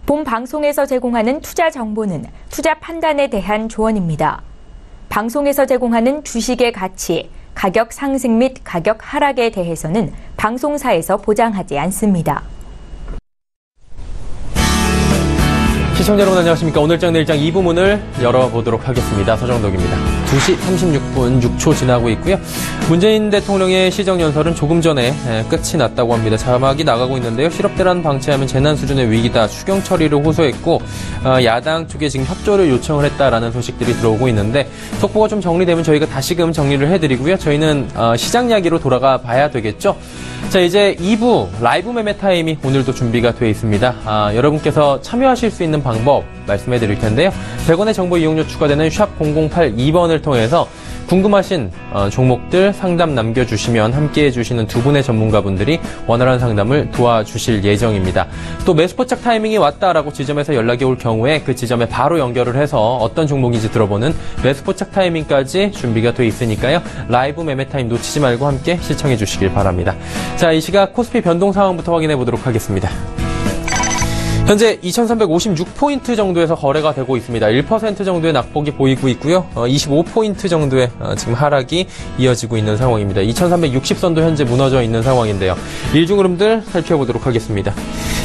본 방송에서 제공하는 투자 정보는 투자 판단에 대한 조언입니다. 방송에서 제공하는 주식의 가치, 가격 상승 및 가격 하락에 대해서는 방송사에서 보장하지 않습니다. 시청자 여러분 안녕하십니까. 오늘장 내일장 2부 문을 열어보도록 하겠습니다. 서정덕입니다. 2시 36분 6초 지나고 있고요. 문재인 대통령의 시정연설은 조금 전에 끝이 났다고 합니다. 자막이 나가고 있는데요. 실업대란 방치하면 재난 수준의 위기다. 추경 처리를 호소했고 야당 쪽에 지금 협조를 요청을 했다라는 소식들이 들어오고 있는데 속보가 좀 정리되면 저희가 다시금 정리를 해드리고요. 저희는 시장 이야기로 돌아가 봐야 되겠죠. 자, 이제 2부 라이브 매매 타임이 오늘도 준비가 되어 있습니다. 여러분께서 참여하실 수 있는 방법 말씀해 드릴 텐데요. 100원의 정보 이용료 추가되는 샵 0082번을 통해서 궁금하신 종목들 상담 남겨주시면 함께해 주시는 두 분의 전문가분들이 원활한 상담을 도와주실 예정입니다. 또 매수포착 타이밍이 왔다라고 지점에서 연락이 올 경우에 그 지점에 바로 연결을 해서 어떤 종목인지 들어보는 매수포착 타이밍까지 준비가 되어 있으니까요. 라이브 매매 타임 놓치지 말고 함께 시청해 주시길 바랍니다. 자, 이 시각 코스피 변동 상황부터 확인해 보도록 하겠습니다. 현재 2356포인트 정도에서 거래가 되고 있습니다. 1% 정도의 낙폭이 보이고 있고요. 25포인트 정도의 지금 하락이 이어지고 있는 상황입니다. 2360선도 현재 무너져 있는 상황인데요. 일중 흐름들 살펴보도록 하겠습니다.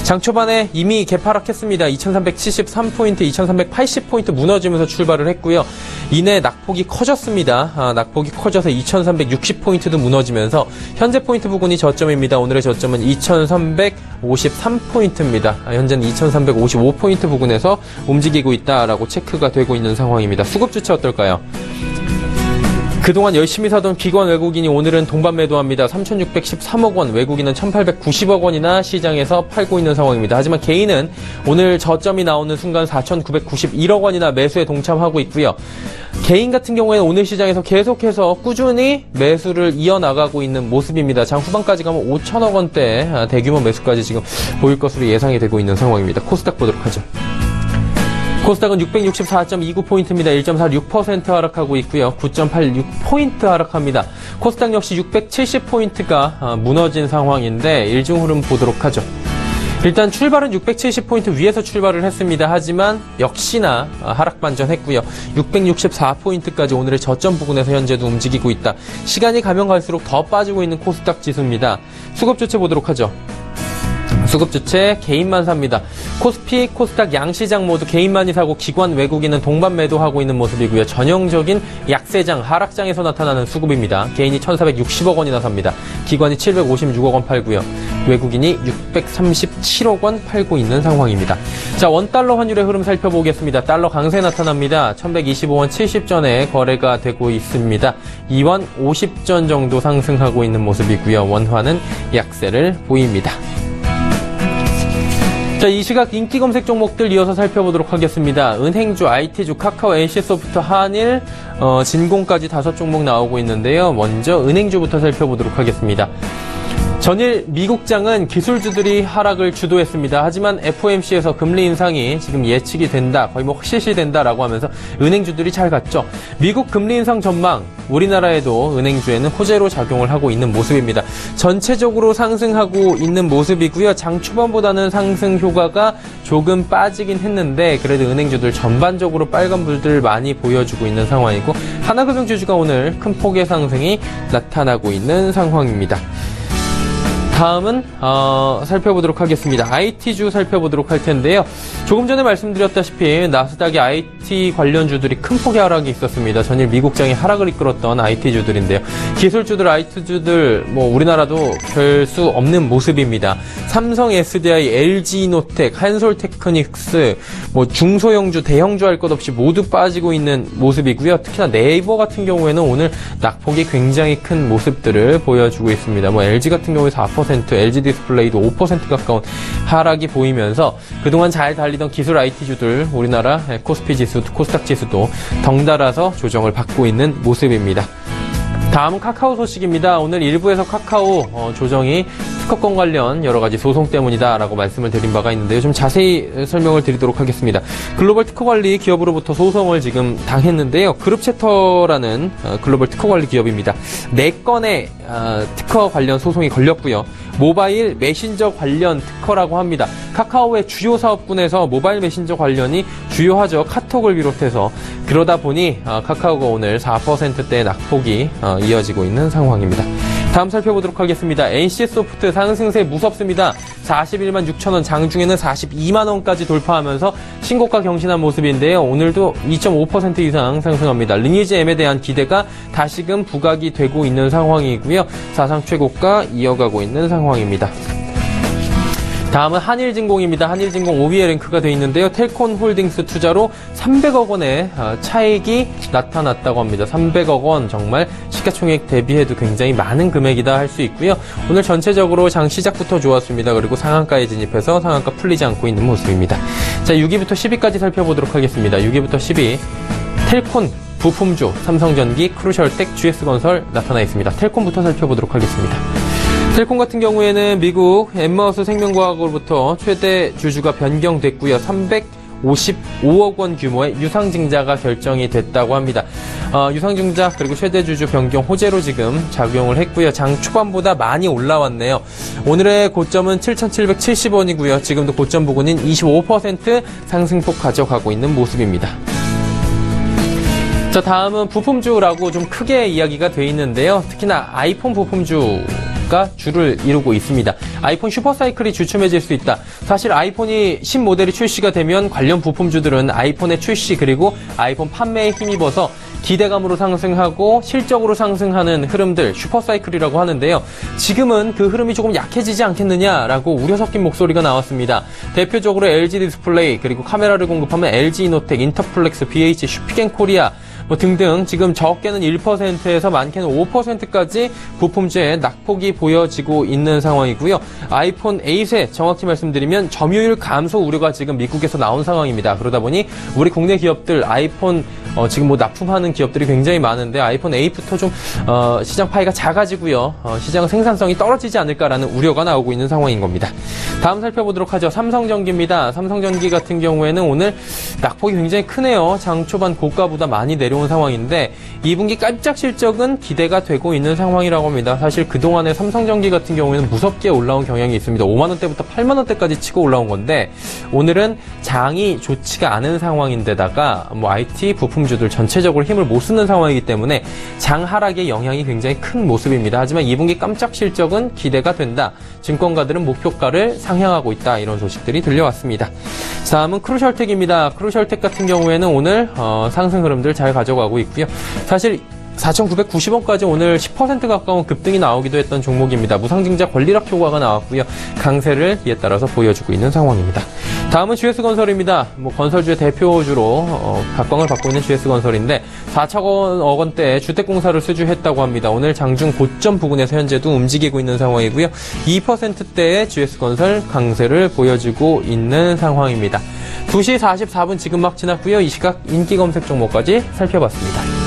장 초반에 이미 개파락했습니다. 2373포인트, 2380포인트 무너지면서 출발을 했고요. 이내 낙폭이 커졌습니다. 낙폭이 커져서 2360포인트도 무너지면서 현재 포인트 부근이 저점입니다. 오늘의 저점은 2353포인트입니다. 현재는 2355포인트 부근에서 움직이고 있다라고 체크가 되고 있는 상황입니다. 수급 주체 어떨까요? 그동안 열심히 사던 기관 외국인이 오늘은 동반 매도합니다. 3,613억 원, 외국인은 1,890억 원이나 시장에서 팔고 있는 상황입니다. 하지만 개인은 오늘 저점이 나오는 순간 4,991억 원이나 매수에 동참하고 있고요. 개인 같은 경우에는 오늘 시장에서 계속해서 꾸준히 매수를 이어나가고 있는 모습입니다. 장 후반까지 가면 5천억 원대 대규모 매수까지 지금 보일 것으로 예상이 되고 있는 상황입니다. 코스닥 보도록 하죠. 코스닥은 664.29포인트입니다. 1.46% 하락하고 있고요. 9.86포인트 하락합니다. 코스닥 역시 670포인트가 무너진 상황인데 일중 흐름 보도록 하죠. 일단 출발은 670포인트 위에서 출발을 했습니다. 하지만 역시나 하락 반전했고요. 664포인트까지 오늘의 저점 부근에서 현재도 움직이고 있다. 시간이 가면 갈수록 더 빠지고 있는 코스닥 지수입니다. 수급 주체 보도록 하죠. 수급 주체 개인만 삽니다. 코스피, 코스닥 양시장 모두 개인만이 사고 기관 외국인은 동반 매도하고 있는 모습이고요. 전형적인 약세장, 하락장에서 나타나는 수급입니다. 개인이 1,460억 원이나 삽니다. 기관이 756억 원 팔고요. 외국인이 637억 원 팔고 있는 상황입니다. 자, 원달러 환율의 흐름 살펴보겠습니다. 달러 강세 나타납니다. 1,125원 70전에 거래가 되고 있습니다. 2원 50전 정도 상승하고 있는 모습이고요. 원화는 약세를 보입니다. 자, 이 시각 인기 검색 종목들 이어서 살펴보도록 하겠습니다. 은행주, IT주, 카카오, NC소프트, 한일, 진공까지 5종목 나오고 있는데요. 먼저 은행주부터 살펴보도록 하겠습니다. 전일 미국장은 기술주들이 하락을 주도했습니다. 하지만 FOMC에서 금리 인상이 지금 예측이 된다, 거의 실시된다라고 하면서 은행주들이 잘 갔죠. 미국 금리 인상 전망, 우리나라에도 은행주에는 호재로 작용을 하고 있는 모습입니다. 전체적으로 상승하고 있는 모습이고요. 장 초반보다는 상승 효과가 조금 빠지긴 했는데 그래도 은행주들 전반적으로 빨간불들 많이 보여주고 있는 상황이고 하나금융지주가 오늘 큰 폭의 상승이 나타나고 있는 상황입니다. 다음은 살펴보도록 하겠습니다. IT주 살펴보도록 할 텐데요. 조금 전에 말씀드렸다시피 나스닥의 IT 관련주들이 큰 폭의 하락이 있었습니다. 전일 미국장이 하락을 이끌었던 IT주들인데요. 기술주들, IT주들 우리나라도 별 수 없는 모습입니다. 삼성 SDI, LG이노텍, 한솔테크닉스, 중소형주, 대형주 할 것 없이 모두 빠지고 있는 모습이고요. 특히나 네이버 같은 경우에는 오늘 낙폭이 굉장히 큰 모습들을 보여주고 있습니다. LG 같은 경우에 4%, LG 디스플레이도 5% 가까운 하락이 보이면서 그동안 잘 달리던 기술 IT주들, 우리나라 코스피 지수, 코스닥 지수도 덩달아서 조정을 받고 있는 모습입니다. 다음은 카카오 소식입니다. 오늘 일부에서 카카오 조정이 특허권 관련 여러 가지 소송 때문이다라고 말씀을 드린 바가 있는데요. 좀 자세히 설명을 드리도록 하겠습니다. 글로벌 특허관리 기업으로부터 소송을 지금 당했는데요. 그룹채터라는 글로벌 특허관리 기업입니다. 4건의 특허 관련 소송이 걸렸고요. 모바일 메신저 관련 특허라고 합니다. 카카오의 주요 사업군에서 모바일 메신저 관련이 주요하죠. 카톡을 비롯해서. 그러다 보니 카카오가 오늘 4%대 낙폭이 이어지고 있는 상황입니다. 다음 살펴보도록 하겠습니다. NC소프트 상승세 무섭습니다. 41만 6천 원, 장중에는 42만 원까지 돌파하면서 신고가 경신한 모습인데요. 오늘도 2.5% 이상 상승합니다. 리니지 M에 대한 기대가 다시금 부각이 되고 있는 상황이고요. 사상 최고가 이어가고 있는 상황입니다. 다음은 한일진공입니다. 한일진공 5위에 랭크가 되어 있는데요. 텔콘홀딩스 투자로 300억 원의 차익이 나타났다고 합니다. 300억 원 정말 시가총액 대비해도 굉장히 많은 금액이다 할 수 있고요. 오늘 전체적으로 장 시작부터 좋았습니다. 그리고 상한가에 진입해서 상한가 풀리지 않고 있는 모습입니다. 자, 6위부터 10위까지 살펴보도록 하겠습니다. 6위부터 10위 텔콘, 부품주, 삼성전기, 크루셜텍, GS건설 나타나 있습니다. 텔콘부터 살펴보도록 하겠습니다. 텔콤 같은 경우에는 미국 엠머스 생명과학으로부터 최대 주주가 변경됐고요. 355억 원 규모의 유상증자가 결정이 됐다고 합니다. 유상증자 그리고 최대 주주 변경 호재로 지금 작용을 했고요. 장 초반보다 많이 올라왔네요. 오늘의 고점은 7,770원이고요. 지금도 고점 부근인 25% 상승폭 가져가고 있는 모습입니다. 자, 다음은 부품주라고 좀 크게 이야기가 돼 있는데요. 특히나 아이폰 부품주가 주를 이루고 있습니다. 아이폰 슈퍼사이클이 주춤해질 수 있다. 사실 아이폰이 신모델이 출시가 되면 관련 부품주들은 아이폰의 출시 그리고 아이폰 판매에 힘입어서 기대감으로 상승하고 실적으로 상승하는 흐름들 슈퍼사이클이라고 하는데요. 지금은 그 흐름이 조금 약해지지 않겠느냐라고 우려 섞인 목소리가 나왔습니다. 대표적으로 LG 디스플레이 그리고 카메라를 공급하면 LG 이노텍, 인터플렉스, BH, 슈피겐 코리아 등등 지금 적게는 1%에서 많게는 5%까지 부품주의 낙폭이 보여지고 있는 상황이고요. 아이폰 8에 정확히 말씀드리면 점유율 감소 우려가 지금 미국에서 나온 상황입니다. 그러다 보니 우리 국내 기업들 아이폰 지금 납품하는 기업들이 굉장히 많은데 아이폰 8부터 좀 시장 파이가 작아지고요. 시장 생산성이 떨어지지 않을까라는 우려가 나오고 있는 상황인 겁니다. 다음 살펴보도록 하죠. 삼성전기입니다. 삼성전기 같은 경우에는 오늘 낙폭이 굉장히 크네요. 장 초반 고가보다 많이 내려온 상황인데 2분기 깜짝 실적은 기대가 되고 있는 상황이라고 합니다. 사실 그동안에 삼성전기 같은 경우에는 무섭게 올라온 경향이 있습니다. 5만원대부터 8만원대까지 치고 올라온 건데 오늘은 장이 좋지가 않은 상황인데다가 IT 부품주들 전체적으로 힘을 못 쓰는 상황이기 때문에 장 하락의 영향이 굉장히 큰 모습입니다. 하지만 2분기 깜짝 실적은 기대가 된다. 증권가들은 목표가를 상향하고 있다. 이런 소식들이 들려왔습니다. 다음은 크루셜텍입니다. 크루셜텍 같은 경우에는 오늘 상승 흐름들 잘 가져가고 있고요. 사실 4,990원까지 오늘 10% 가까운 급등이 나오기도 했던 종목입니다. 무상증자 권리락 효과가 나왔고요. 강세를 이에 따라서 보여주고 있는 상황입니다. 다음은 GS건설입니다. 건설주의 대표주로 각광을 받고 있는 GS건설인데 4천억 원대 주택공사를 수주했다고 합니다. 오늘 장중 고점 부근에서 현재도 움직이고 있는 상황이고요. 2%대의 GS건설 강세를 보여주고 있는 상황입니다. 2시 44분 지금 막 지났고요. 이 시각 인기 검색 종목까지 살펴봤습니다.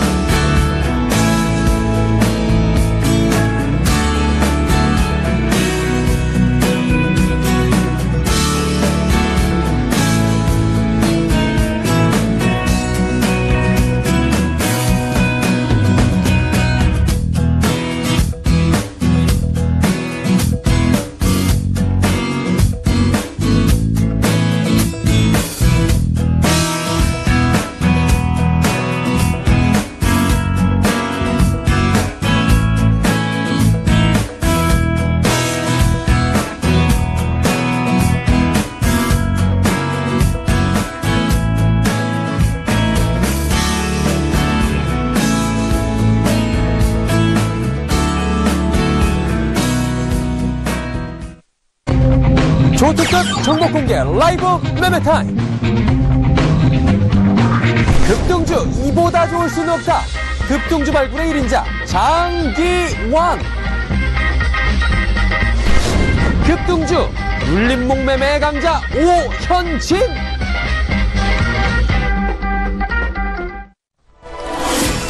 초특급 정보 공개 라이브 매매 타임. 급등주 이보다 좋을 수는 없다. 급등주 발굴의 1인자 장기환. 급등주 눌림목 매매의 강자 오현진.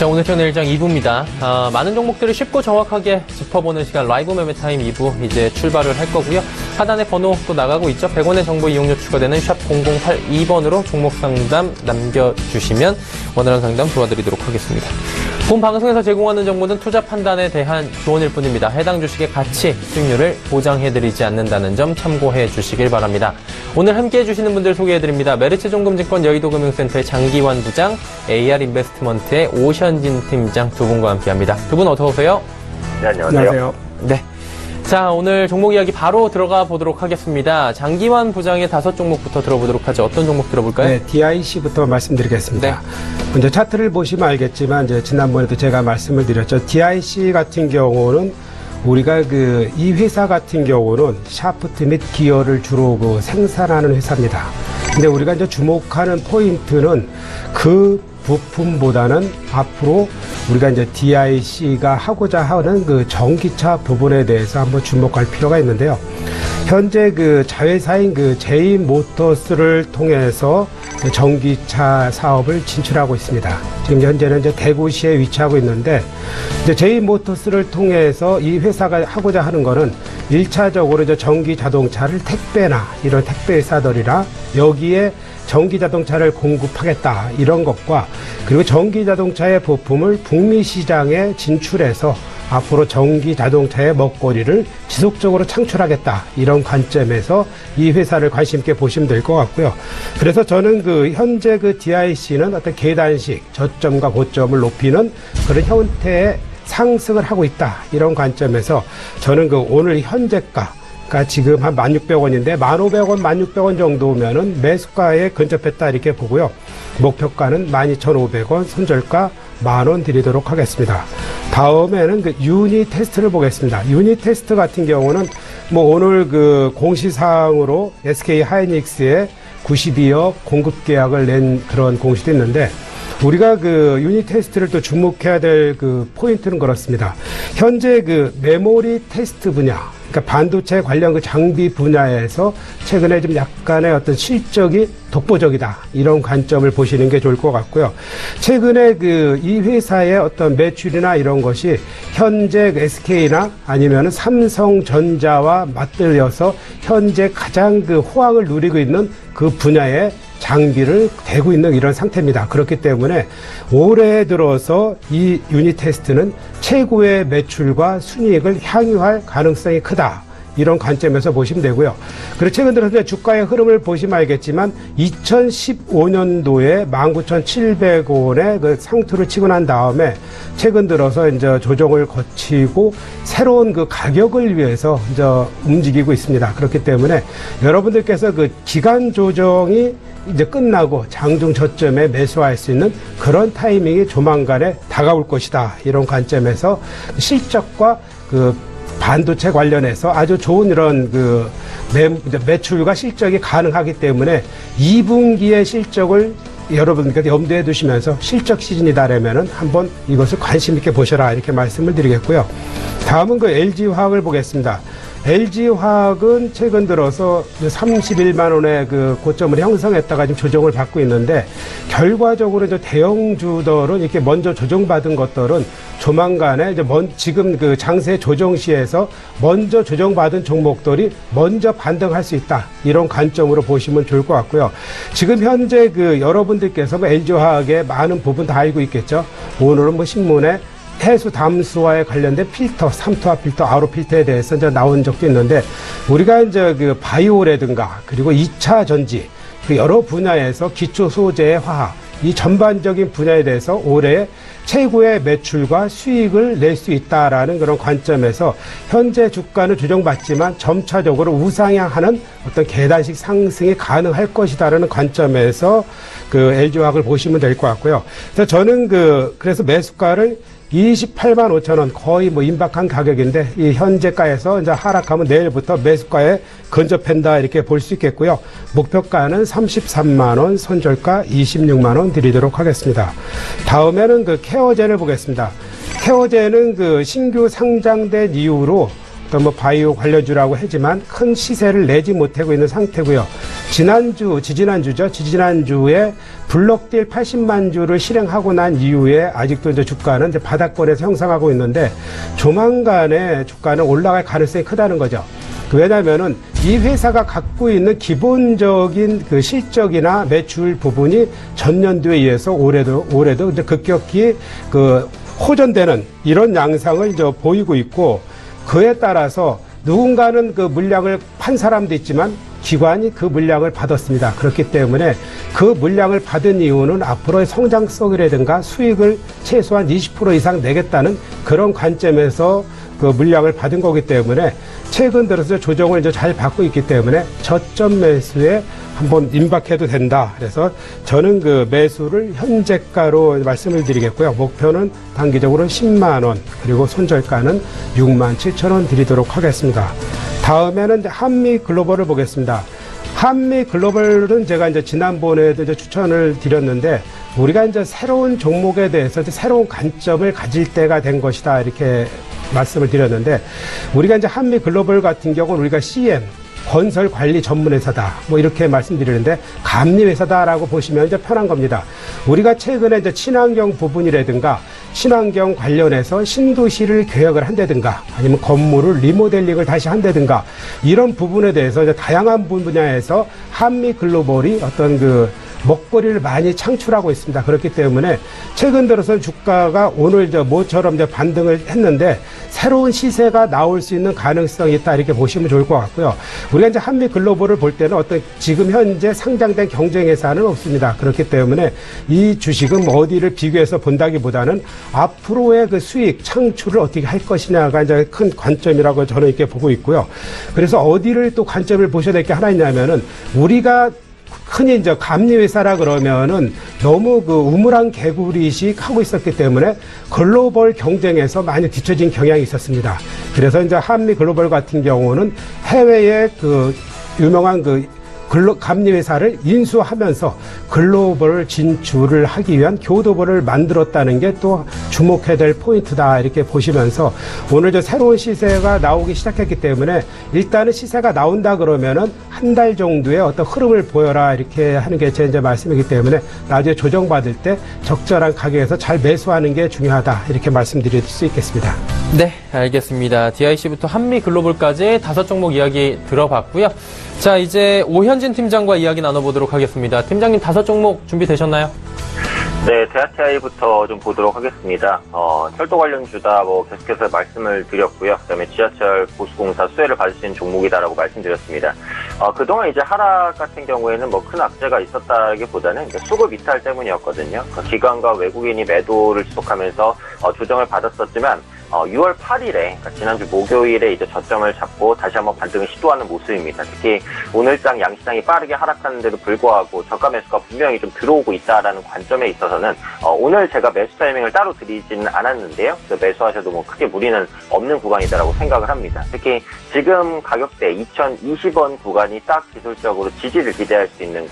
자, 오늘 내일장 2부입니다. 많은 종목들을 쉽고 정확하게 짚어보는 시간 라이브 매매 타임 2부 이제 출발을 할 거고요. 하단에 번호 또 나가고 있죠. 100원의 정보 이용료 추가되는 샵 0082번으로 종목 상담 남겨주시면 원활한 상담 도와드리도록 하겠습니다. 본 방송에서 제공하는 정보는 투자 판단에 대한 조언일 뿐입니다. 해당 주식의 가치, 수익률을 보장해드리지 않는다는 점 참고해 주시길 바랍니다. 오늘 함께해 주시는 분들 소개해드립니다. 메리츠종금증권 여의도금융센터의 장기환 부장, AR인베스트먼트의 오션진 팀장 두 분과 함께합니다. 두 분 어서 오세요. 네, 안녕하세요. 네. 자, 오늘 종목 이야기 바로 들어가 보도록 하겠습니다. 장기환 부장의 5종목부터 들어보도록 하죠. 어떤 종목 들어볼까요? 네, DIC부터 말씀드리겠습니다. 네. 먼저 차트를 보시면 알겠지만, 이제 지난번에도 제가 말씀을 드렸죠. DIC 같은 경우는 우리가 이 회사 같은 경우는 샤프트 및 기어를 주로 생산하는 회사입니다. 근데 우리가 이제 주목하는 포인트는 그 부품보다는 앞으로 우리가 이제 DIC가 하고자 하는 전기차 부분에 대해서 한번 주목할 필요가 있는데요. 현재 자회사인 제이모터스를 통해서 전기차 사업을 진출하고 있습니다. 지금 현재는 이제 대구시에 위치하고 있는데, 이제 제이모터스를 통해서 이 회사가 하고자 하는 거는 1차적으로 이제 전기 자동차를 택배나 이런 택배 회사들이나 여기에 전기 자동차를 공급하겠다 이런 것과, 그리고 전기 자동차의 부품을 북미 시장에 진출해서 앞으로 전기 자동차의 먹거리를 지속적으로 창출하겠다 이런 관점에서 이 회사를 관심 있게 보시면 될 것 같고요. 그래서 저는 현재 DIC는 어떤 계단식 저점과 고점을 높이는 그런 형태의 상승을 하고 있다 이런 관점에서 저는 오늘 현재가 지금 한 1,600원인데 1,500원, 1,600원 정도면은 매수가에 근접했다 이렇게 보고요. 목표가는 12,500원, 손절가 10,000원 드리도록 하겠습니다. 다음에는 유니 테스트를 보겠습니다. 유니 테스트 같은 경우는 오늘 공시사항으로 SK 하이닉스에 92억 공급 계약을 낸 그런 공시도 있는데, 우리가 유니 테스트를 또 주목해야 될 포인트는 그렇습니다. 현재 메모리 테스트 분야, 그러니까 반도체 관련 장비 분야에서 최근에 좀 약간의 어떤 실적이 독보적이다 이런 관점을 보시는 게 좋을 것 같고요. 최근에 이 회사의 어떤 매출이나 이런 것이 현재 SK나 아니면 삼성전자와 맞들려서 현재 가장 호황을 누리고 있는 그 분야의 장비를 대고 있는 이런 상태입니다. 그렇기 때문에 올해 들어서 이 유닛 테스트는 최고의 매출과 순이익을 향유할 가능성이 크다. 이런 관점에서 보시면 되고요. 그리고 최근 들어서 주가의 흐름을 보시면 알겠지만 2015년도에 19,700원의 상투를 치고 난 다음에 최근 들어서 이제 조정을 거치고 새로운 가격을 위해서 이제 움직이고 있습니다. 그렇기 때문에 여러분들께서 기간 조정이 이제 끝나고 장중 저점에 매수할 수 있는 그런 타이밍이 조만간에 다가올 것이다. 이런 관점에서 실적과 반도체 관련해서 아주 좋은 이런 매출과 실적이 가능하기 때문에 2분기의 실적을 여러분께서 염두에 두시면서 실적 시즌이다라면은 한번 이것을 관심 있게 보셔라 이렇게 말씀을 드리겠고요. 다음은 LG화학을 보겠습니다. LG화학은 최근 들어서 31만 원의 고점을 형성했다가 지금 조정을 받고 있는데, 결과적으로 이제 대형주들은 이렇게 먼저 조정받은 것들은 조만간에 이제 지금 장세 조정 시에서 먼저 조정받은 종목들이 먼저 반등할 수 있다 이런 관점으로 보시면 좋을 것 같고요. 지금 현재 여러분들께서 LG화학의 많은 부분 다 알고 있겠죠. 오늘은 신문에 해수 담수화에 관련된 필터, 삼투압 필터, RO 필터에 대해서 이제 나온 적도 있는데, 우리가 이제 바이오라든가 그리고 2차 전지, 여러 분야에서 기초 소재의 화학, 이 전반적인 분야에 대해서 올해 최고의 매출과 수익을 낼 수 있다라는 그런 관점에서 현재 주가는 조정받지만 점차적으로 우상향하는 어떤 계단식 상승이 가능할 것이다라는 관점에서 LG화학을 보시면 될 것 같고요. 그래서 저는 그래서 매수가를 28만 5천 원 거의 임박한 가격인데, 이 현재가에서 이제 하락하면 내일부터 매수가에 근접한다 이렇게 볼 수 있겠고요. 목표가는 33만 원, 손절가 26만 원 드리도록 하겠습니다. 다음에는 케어젠을 보겠습니다. 케어젠은 신규 상장된 이후로 어떤 바이오 관련주라고 하지만 큰 시세를 내지 못하고 있는 상태고요. 지지난주에 블록딜 80만 주를 실행하고 난 이후에 아직도 이제 주가는 이제 바닥권에서 형성하고 있는데 조만간에 주가는 올라갈 가능성이 크다는 거죠. 왜냐하면은 이 회사가 갖고 있는 기본적인 그 실적이나 매출 부분이 전년도에 의해서 올해도 이제 급격히 그 호전되는 이런 양상을 이제 보이고 있고, 그에 따라서 누군가는 그 물량을 판 사람도 있지만 기관이 그 물량을 받았습니다. 그렇기 때문에 그 물량을 받은 이유는 앞으로의 성장성이라든가 수익을 최소한 20% 이상 내겠다는 그런 관점에서 그 물량을 받은 거기 때문에 최근 들어서 조정을 이제 잘 받고 있기 때문에 저점 매수에 한번 임박해도 된다. 그래서 저는 그 매수를 현재가로 말씀을 드리겠고요. 목표는 단기적으로 10만 원, 그리고 손절가는 6만 7천 원 드리도록 하겠습니다. 다음에는 이제 한미 글로벌을 보겠습니다. 한미 글로벌은 제가 이제 지난번에도 이제 추천을 드렸는데, 우리가 이제 새로운 종목에 대해서 이제 새로운 관점을 가질 때가 된 것이다, 이렇게 말씀을 드렸는데, 우리가 이제 한미 글로벌 같은 경우는 우리가 CM, 건설 관리 전문 회사다, 뭐 이렇게 말씀드리는데, 감리 회사다라고 보시면 이제 편한 겁니다. 우리가 최근에 이제 친환경 부분이라든가 친환경 관련해서 신도시를 개혁을 한다든가 아니면 건물을 리모델링을 다시 한다든가 이런 부분에 대해서 이제 다양한 분야에서 한미 글로벌이 어떤 그 먹거리를 많이 창출하고 있습니다. 그렇기 때문에 최근 들어서 주가가 오늘 모처럼 반등을 했는데 새로운 시세가 나올 수 있는 가능성이 있다, 이렇게 보시면 좋을 것 같고요. 우리가 이제 한미 글로벌을 볼 때는 어떤 지금 현재 상장된 경쟁 회사는 없습니다. 그렇기 때문에 이 주식은 뭐 어디를 비교해서 본다기보다는 앞으로의 그 수익 창출을 어떻게 할 것이냐가 이제 큰 관점이라고 저는 이렇게 보고 있고요. 그래서 어디를 또 관점을 보셔야 될 게 하나 있냐면은, 우리가 흔히 이제 감리회사라 그러면은 너무 그 우물안 개구리식 하고 있었기 때문에 글로벌 경쟁에서 많이 뒤처진 경향이 있었습니다. 그래서 이제 한미 글로벌 같은 경우는 해외의 그 유명한 그 감리회사를 인수하면서 글로벌 진출을 하기 위한 교도보를 만들었다는 게 또 주목해야 될 포인트다, 이렇게 보시면서 오늘 저 새로운 시세가 나오기 시작했기 때문에 일단은 시세가 나온다 그러면은 한 달 정도의 어떤 흐름을 보여라, 이렇게 하는 게 제 이제 말씀이기 때문에 나중에 조정받을 때 적절한 가격에서 잘 매수하는 게 중요하다, 이렇게 말씀드릴 수 있겠습니다. 네, 알겠습니다. DIC부터 한미 글로벌까지 5종목 이야기 들어봤고요. 자, 이제 오현진 팀장과 이야기 나눠보도록 하겠습니다. 팀장님, 5종목 준비되셨나요? 네, 대하TI부터 좀 보도록 하겠습니다. 철도 관련주다 계속해서 말씀을 드렸고요. 그다음에 지하철 보수공사 수혜를 받을 수 있는 종목이다라고 말씀드렸습니다. 그동안 이제 하락 같은 경우에는 큰 악재가 있었다기보다는 수급 이탈 때문이었거든요. 기관과 외국인이 매도를 지속하면서 조정을 받았었지만 6월 8일에, 그러니까 지난주 목요일에 이제 저점을 잡고 다시 한번 반등을 시도하는 모습입니다. 특히 오늘장 양시장이 빠르게 하락하는데도 불구하고 저가 매수가 분명히 좀 들어오고 있다라는 관점에 있어서는 오늘 제가 매수 타이밍을 따로 드리지는 않았는데요. 매수하셔도 크게 무리는 없는 구간이다라고 생각을 합니다. 특히 지금 가격대 2020원 구간이 딱 기술적으로 지지를 기대할 수 있는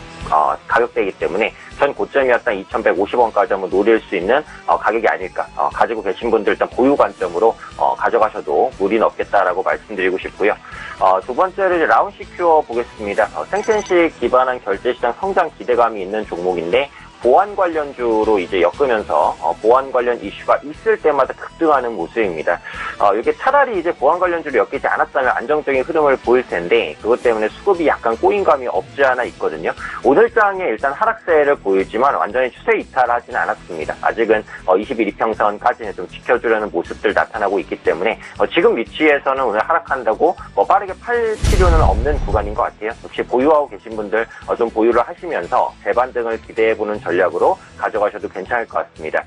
가격대이기 때문에 전 고점이었던 2150원까지 한번 노릴 수 있는 가격이 아닐까. 가지고 계신 분들 일단 보유 관점으로 가져가셔도 무리는 없겠다라고 말씀드리고 싶고요. 두 번째로 이제 라운시큐어 보겠습니다. 생鮮식 기반한 결제시장 성장 기대감이 있는 종목인데, 보안 관련주로 이제 엮으면서 보안 관련 이슈가 있을 때마다 급등하는 모습입니다. 이게 차라리 이제 보안 관련주로 엮이지 않았다면 안정적인 흐름을 보일 텐데, 그것 때문에 수급이 약간 꼬인 감이 없지 않아 있거든요. 오늘장에 일단 하락세를 보이지만 완전히 추세 이탈하지는 않았습니다. 아직은 20일 이평선까지는 좀 지켜주려는 모습들 나타나고 있기 때문에 지금 위치에서는 오늘 하락한다고 빠르게 팔 필요는 없는 구간인 것 같아요. 혹시 보유하고 계신 분들 좀 보유를 하시면서 재반등을 기대해보는 전략으로 가져가셔도 괜찮을 것 같습니다.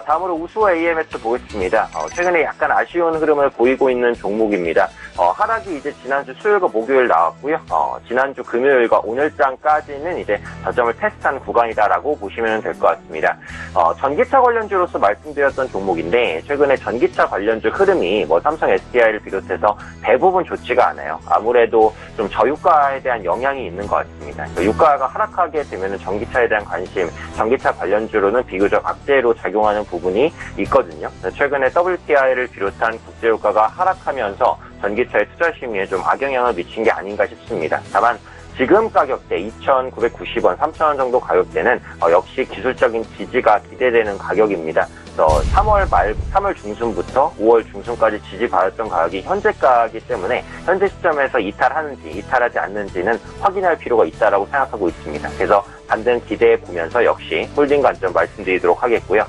다음으로 우수와 AMS 보겠습니다. 최근에 약간 아쉬운 흐름을 보이고 있는 종목입니다. 하락이 이제 지난주 수요일과 목요일 나왔고요. 지난주 금요일과 오늘장까지는 이제 저점을 테스트한 구간이다라고 보시면 될 것 같습니다. 전기차 관련주로서 말씀드렸던 종목인데, 최근에 전기차 관련주 흐름이 삼성 SDI를 비롯해서 대부분 좋지가 않아요. 아무래도 좀 저유가에 대한 영향이 있는 것 같습니다. 유가가 하락하게 되면 전기차에 대한 관심, 전기차 관련주로는 비교적 악재로 작용하는 부분이 있거든요. 최근에 WTI를 비롯한 국제유가가 하락하면서 전기차의 투자 심리에 좀 악영향을 미친 게 아닌가 싶습니다. 다만 지금 가격대 2,990원, 3,000원 정도 가격대는 역시 기술적인 지지가 기대되는 가격입니다. 3월 중순부터 5월 중순까지 지지받았던 가격이 현재가이기 때문에 현재 시점에서 이탈하는지 이탈하지 않는지는 확인할 필요가 있다고 생각하고 있습니다. 그래서 반등 기대해 보면서 역시 홀딩 관점 말씀드리도록 하겠고요.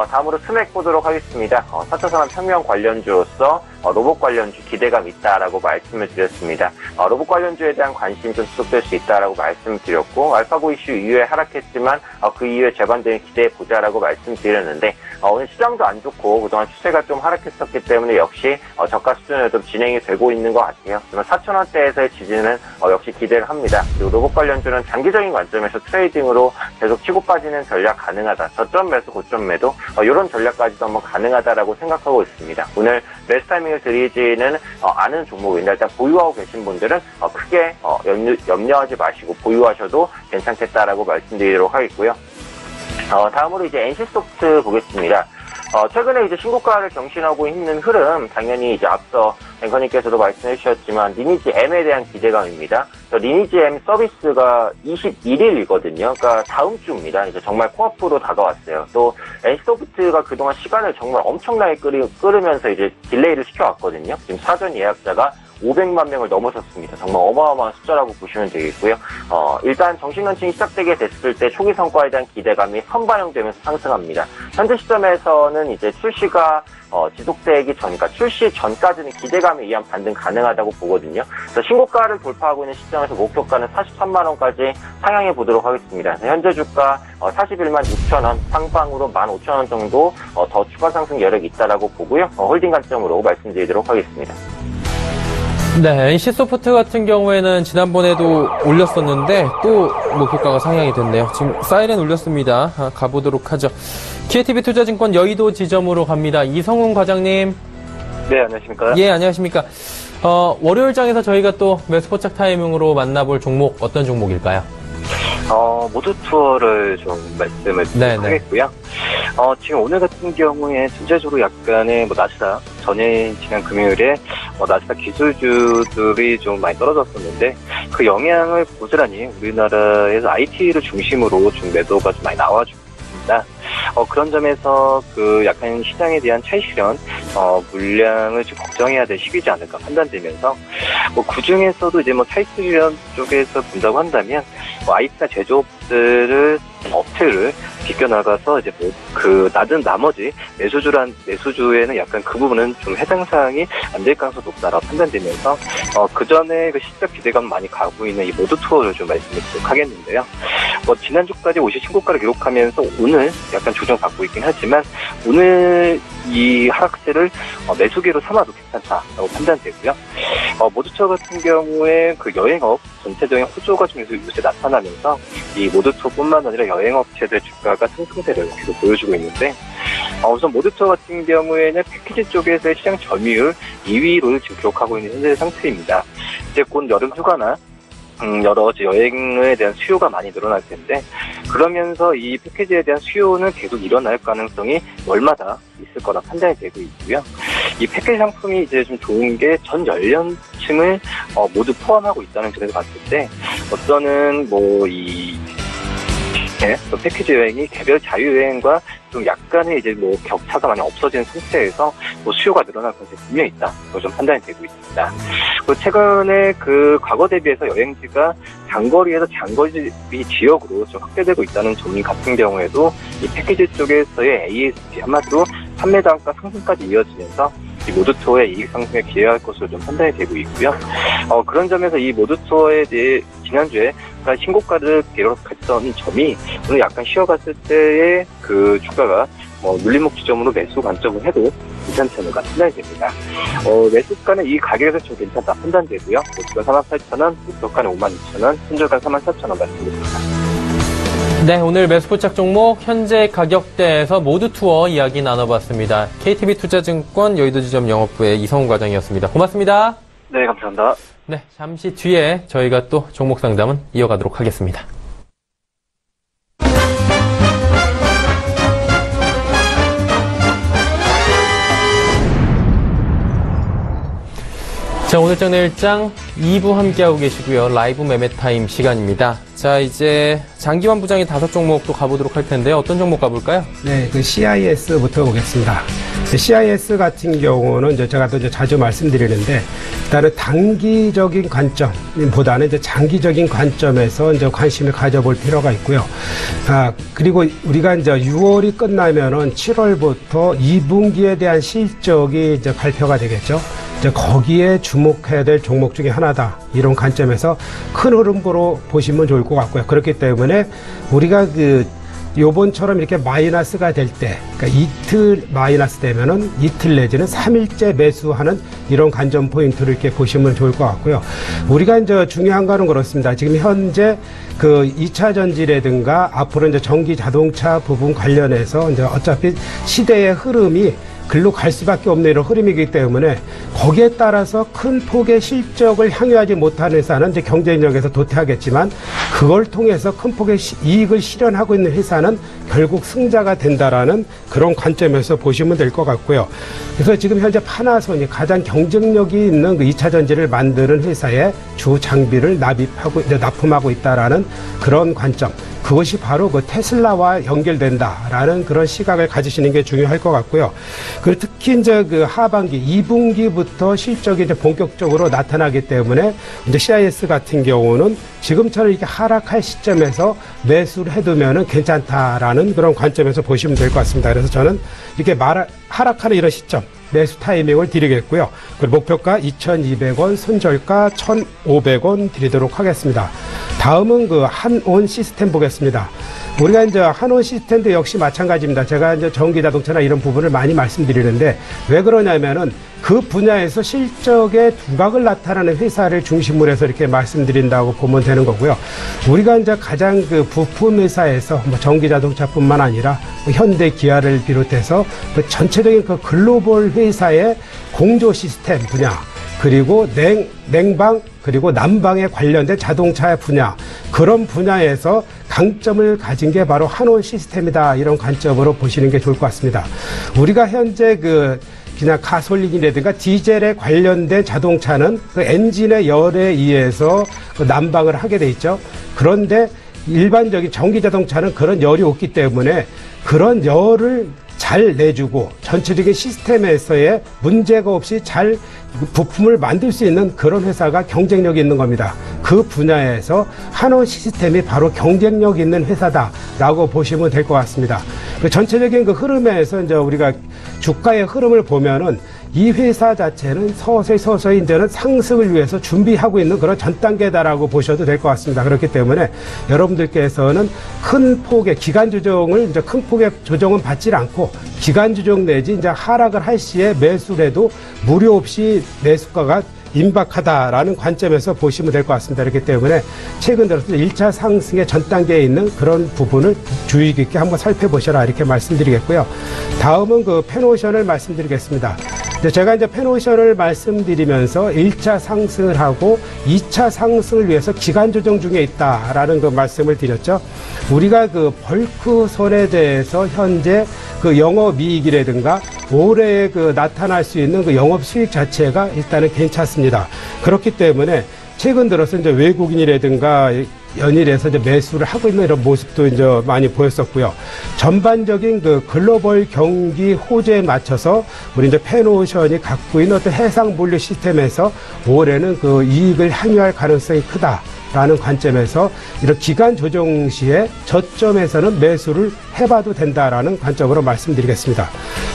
다음으로 스맥 보도록 하겠습니다. 4차 산업혁명 관련주로서 로봇 관련주 기대감 있다라고 말씀을 드렸습니다. 로봇 관련주에 대한 관심이 좀 지속될 수 있다라고 말씀을 드렸고, 알파고 이슈 이후에 하락했지만 그 이후에 재반등을 기대해 보자라고 말씀드렸는데, 오늘 시장도 안 좋고 그동안 추세가 좀 하락했었기 때문에 역시 저가 수준에도 진행이 되고 있는 것 같아요. 그러면 4,000원대에서의 지지는 역시 기대를 합니다. 그리고 로봇 관련주는 장기적인 관점에서 트레이딩으로 계속 치고 빠지는 전략 가능하다. 저점 매수, 고점 매도 이런 전략까지도 한번 가능하다라고 생각하고 있습니다. 오늘 매수 타이밍을 드리지는 않은 종목인데 일단 보유하고 계신 분들은 크게 염려하지 마시고 보유하셔도 괜찮겠다라고 말씀드리도록 하겠고요. 다음으로 이제 NC소프트 보겠습니다. 최근에 이제 신고가를 경신하고 있는 흐름, 당연히 이제 앞서 앵커님께서도 말씀해 주셨지만, 리니지 M에 대한 기대감입니다. 리니지 M 서비스가 21일이거든요. 그러니까 다음 주입니다. 이제 정말 코앞으로 다가왔어요. 또, NC소프트가 그동안 시간을 정말 엄청나게 끌으면서 이제 딜레이를 시켜왔거든요. 지금 사전 예약자가 500만 명을 넘어섰습니다. 정말 어마어마한 숫자라고 보시면 되겠고요. 일단 정식 런칭이 시작되게 됐을 때 초기 성과에 대한 기대감이 선반영되면서 상승합니다. 현재 시점에서는 이제 출시가 지속되기 전, 그러니까 출시 전까지는 기대감에 의한 반등 가능하다고 보거든요. 그래서 신고가를 돌파하고 있는 시점에서 목표가는 43만 원까지 상향해 보도록 하겠습니다. 현재 주가 41만 6천 원, 상방으로 15,000원 정도 더 추가 상승 여력이 있다라고 보고요. 홀딩 관점으로 말씀드리도록 하겠습니다. 네, NC소프트 같은 경우에는 지난번에도 올렸었는데 또 목표가가 상향이 됐네요. 지금 사이렌 울렸습니다. 가보도록 하죠. KTB 투자증권 여의도 지점으로 갑니다. 이성훈 과장님. 네, 안녕하십니까? 예, 안녕하십니까? 월요일장에서 저희가 또 매수포착 타이밍으로 만나볼 종목, 어떤 종목일까요? 모두 투어를 좀 말씀을 드리겠고요. 지금 오늘 같은 경우에 전체적으로 약간의 나스닥, 지난 금요일에 나스닥 기술주들이 좀 많이 떨어졌었는데, 그 영향을 고스란히 우리나라에서 IT를 중심으로 좀 매도가 좀 많이 나와주고 있습니다. 그런 점에서 그 약간 시장에 대한 차익 실현, 물량을 좀 걱정해야 될 시기지 않을까 판단되면서, 그 중에서도 이제 차익 실현 쪽에서 본다고 한다면, IT나 제조업들을, 업체를 비껴나가서 이제 낮은 나머지 매수주에는 약간 그 부분은 좀 해당 사항이 안 될 가능성이 높다라고 판단되면서, 그 전에 그 시작 기대감 많이 가고 있는 이 모드 투어를 좀 말씀드리도록 하겠는데요. 지난주까지 50 신고가를 기록하면서 오늘 약간 조정받고 있긴 하지만, 오늘 이 하락세를 매수기로 삼아도 괜찮다라고 판단되고요. 모드투어 같은 경우에 그 여행업 전체적인 호조가 좀 요새 나타나면서 이 모드투어뿐만 아니라 여행업체들 주가가 상승세를 계속 보여주고 있는데, 우선 모드투어 같은 경우에는 패키지 쪽에서의 시장 점유율 2위를 지금 기록하고 있는 현재 상태입니다. 이제 곧 여름 휴가나 여러 여행에 대한 수요가 많이 늘어날 텐데, 그러면서 이 패키지에 대한 수요는 계속 일어날 가능성이 월마다 있을 거라 판단이 되고 있고요. 이 패키지 상품이 이제 좀 좋은 게 전 연령층을 모두 포함하고 있다는 점에서 봤을 때, 어쩌는 또 패키지 여행이 개별 자유여행과 좀 약간의 이제 격차가 많이 없어진 상태에서 수요가 늘어날 가능성이 분명히 있다. 좀 판단이 되고 있습니다. 그리고 최근에 그 과거 대비해서 여행지가 장거리에서 장거리 지역으로 좀 확대되고 있다는 점 같은 경우에도 이 패키지 쪽에서의 ASP 한마디로 판매 단가 상승까지 이어지면서 이 모드투어의 이익 상승에 기여할 것으로 좀 판단이 되고 있고요. 그런 점에서 이 모드투어에 대해 지난주에 신고가를 기록했던 점이 오늘 약간 쉬어갔을 때의 그 주가가 눌림목 지점으로 매수 관점을 해도 괜찮지 않을까 판단이 됩니다. 매수가는 이 가격에서 좀 괜찮다 판단되고요. 목표가 48,000원, 목표가는 52,000원, 손절가 44,000원 말씀드립니다. 네, 오늘 매수포착 종목 현재 가격대에서 모드투어 이야기 나눠봤습니다. KTB 투자증권 여의도 지점 영업부의 이성훈 과장이었습니다. 고맙습니다. 네, 감사합니다. 네, 잠시 뒤에 저희가 또 종목 상담은 이어가도록 하겠습니다. 자, 오늘장 내일장 2부 함께하고 계시고요. 라이브 매매타임 시간입니다. 자, 이제 장기환 부장의 5종목 또 가보도록 할 텐데요. 어떤 종목 가볼까요? 네, 그 CIS부터 보겠습니다. CIS 같은 경우는 제가 또 자주 말씀드리는데, 일단은 단기적인 관점보다는 이제 장기적인 관점에서 이제 관심을 가져볼 필요가 있고요. 그리고 우리가 이제 6월이 끝나면은 7월부터 2분기에 대한 실적이 이제 발표가 되겠죠. 이제 거기에 주목해야 될 종목 중에 하나다. 이런 관점에서 큰 흐름으로 보시면 좋을 것 같고요. 그렇기 때문에 우리가 요번처럼 이렇게 마이너스가 될 때, 그러니까 이틀 마이너스 되면은 이틀 내지는 3일째 매수하는 이런 관점 포인트를 이렇게 보시면 좋을 것 같고요. 우리가 이제 중요한 거는 그렇습니다. 지금 현재 그 2차 전지라든가 앞으로 이제 전기 자동차 부분 관련해서 이제 어차피 시대의 흐름이 글로 갈 수밖에 없는 이런 흐름이기 때문에 거기에 따라서 큰 폭의 실적을 향유하지 못하는 회사는 이제 경쟁력에서 도태하겠지만 그걸 통해서 큰 폭의 이익을 실현하고 있는 회사는 결국 승자가 된다라는 그런 관점에서 보시면 될 것 같고요. 그래서 지금 현재 파나손이 가장 경쟁력이 있는 그 2차 전지를 만드는 회사에 주 장비를 납품하고 있다라는 그런 관점. 그것이 바로 그 테슬라와 연결된다라는 그런 시각을 가지시는 게 중요할 것 같고요. 그리고 특히 이제 그 하반기 2분기부터 실적이 이제 본격적으로 나타나기 때문에 이제 CIS 같은 경우는 지금처럼 이렇게 하락할 시점에서 매수를 해두면은 괜찮다라는 그런 관점에서 보시면 될 것 같습니다. 그래서 저는 이렇게 하락하는 이런 시점 매수 타이밍을 드리겠고요. 그리고 목표가 2,200원, 손절가 1,500원 드리도록 하겠습니다. 다음은 그 한온 시스템 보겠습니다. 우리가 이제 한온 시스템도 역시 마찬가지입니다. 제가 이제 전기 자동차나 이런 부분을 많이 말씀드리는데 왜 그러냐면은 그 분야에서 실적의 두각을 나타내는 회사를 중심으로 해서 이렇게 말씀드린다고 보면 되는 거고요. 우리가 이제 가장 그 부품 회사에서 뭐 전기 자동차뿐만 아니라 현대 기아를 비롯해서 그 전체적인 그 글로벌 회사의 공조 시스템 분야 그리고 냉방 그리고 난방에 관련된 자동차 분야 그런 분야에서 강점을 가진 게 바로 한온 시스템이다 이런 관점으로 보시는 게 좋을 것 같습니다. 우리가 현재 그냥 가솔린이라든가 디젤에 관련된 자동차는 그 엔진의 열에 의해서 그 난방을 하게 돼 있죠. 그런데 일반적인 전기 자동차는 그런 열이 없기 때문에 그런 열을 잘 내주고 전체적인 시스템에서의 문제가 없이 잘 부품을 만들 수 있는 그런 회사가 경쟁력이 있는 겁니다. 그 분야에서 한온 시스템이 바로 경쟁력 있는 회사다라고 보시면 될 것 같습니다. 그 전체적인 그 흐름에서 이제 우리가 주가의 흐름을 보면은 이 회사 자체는 서서히 이제는 상승을 위해서 준비하고 있는 그런 전 단계다라고 보셔도 될 것 같습니다. 그렇기 때문에 여러분들께서는 큰 폭의 기간 조정을 이제 큰 폭의 조정은 받지 않고 기간 조정 내지 이제 하락을 할 시에 매수를 해도 무료 없이 매수가가 임박하다라는 관점에서 보시면 될 것 같습니다. 그렇기 때문에 최근 들어서 1차 상승의 전 단계에 있는 그런 부분을 주의 깊게 한번 살펴보셔라 이렇게 말씀드리겠고요. 다음은 그 펜오션을 말씀드리겠습니다. 제가 이제 펜오션을 말씀드리면서 1차 상승을 하고 2차 상승을 위해서 기간 조정 중에 있다라는 그 말씀을 드렸죠. 우리가 그 벌크선에 대해서 현재 그 영업이익이라든가 올해 그 나타날 수 있는 그 영업 수익 자체가 일단은 괜찮습니다. 그렇기 때문에 최근 들어서 이제 외국인이라든가 연일해서 이제 매수를 하고 있는 이런 모습도 이제 많이 보였었고요. 전반적인 그 글로벌 경기 호재에 맞춰서 우리 이제 펜오션이 갖고 있는 어떤 해상 물류 시스템에서 올해는 그 이익을 향유할 가능성이 크다라는 관점에서 이런 기간 조정 시에 저점에서는 매수를 해봐도 된다라는 관점으로 말씀드리겠습니다.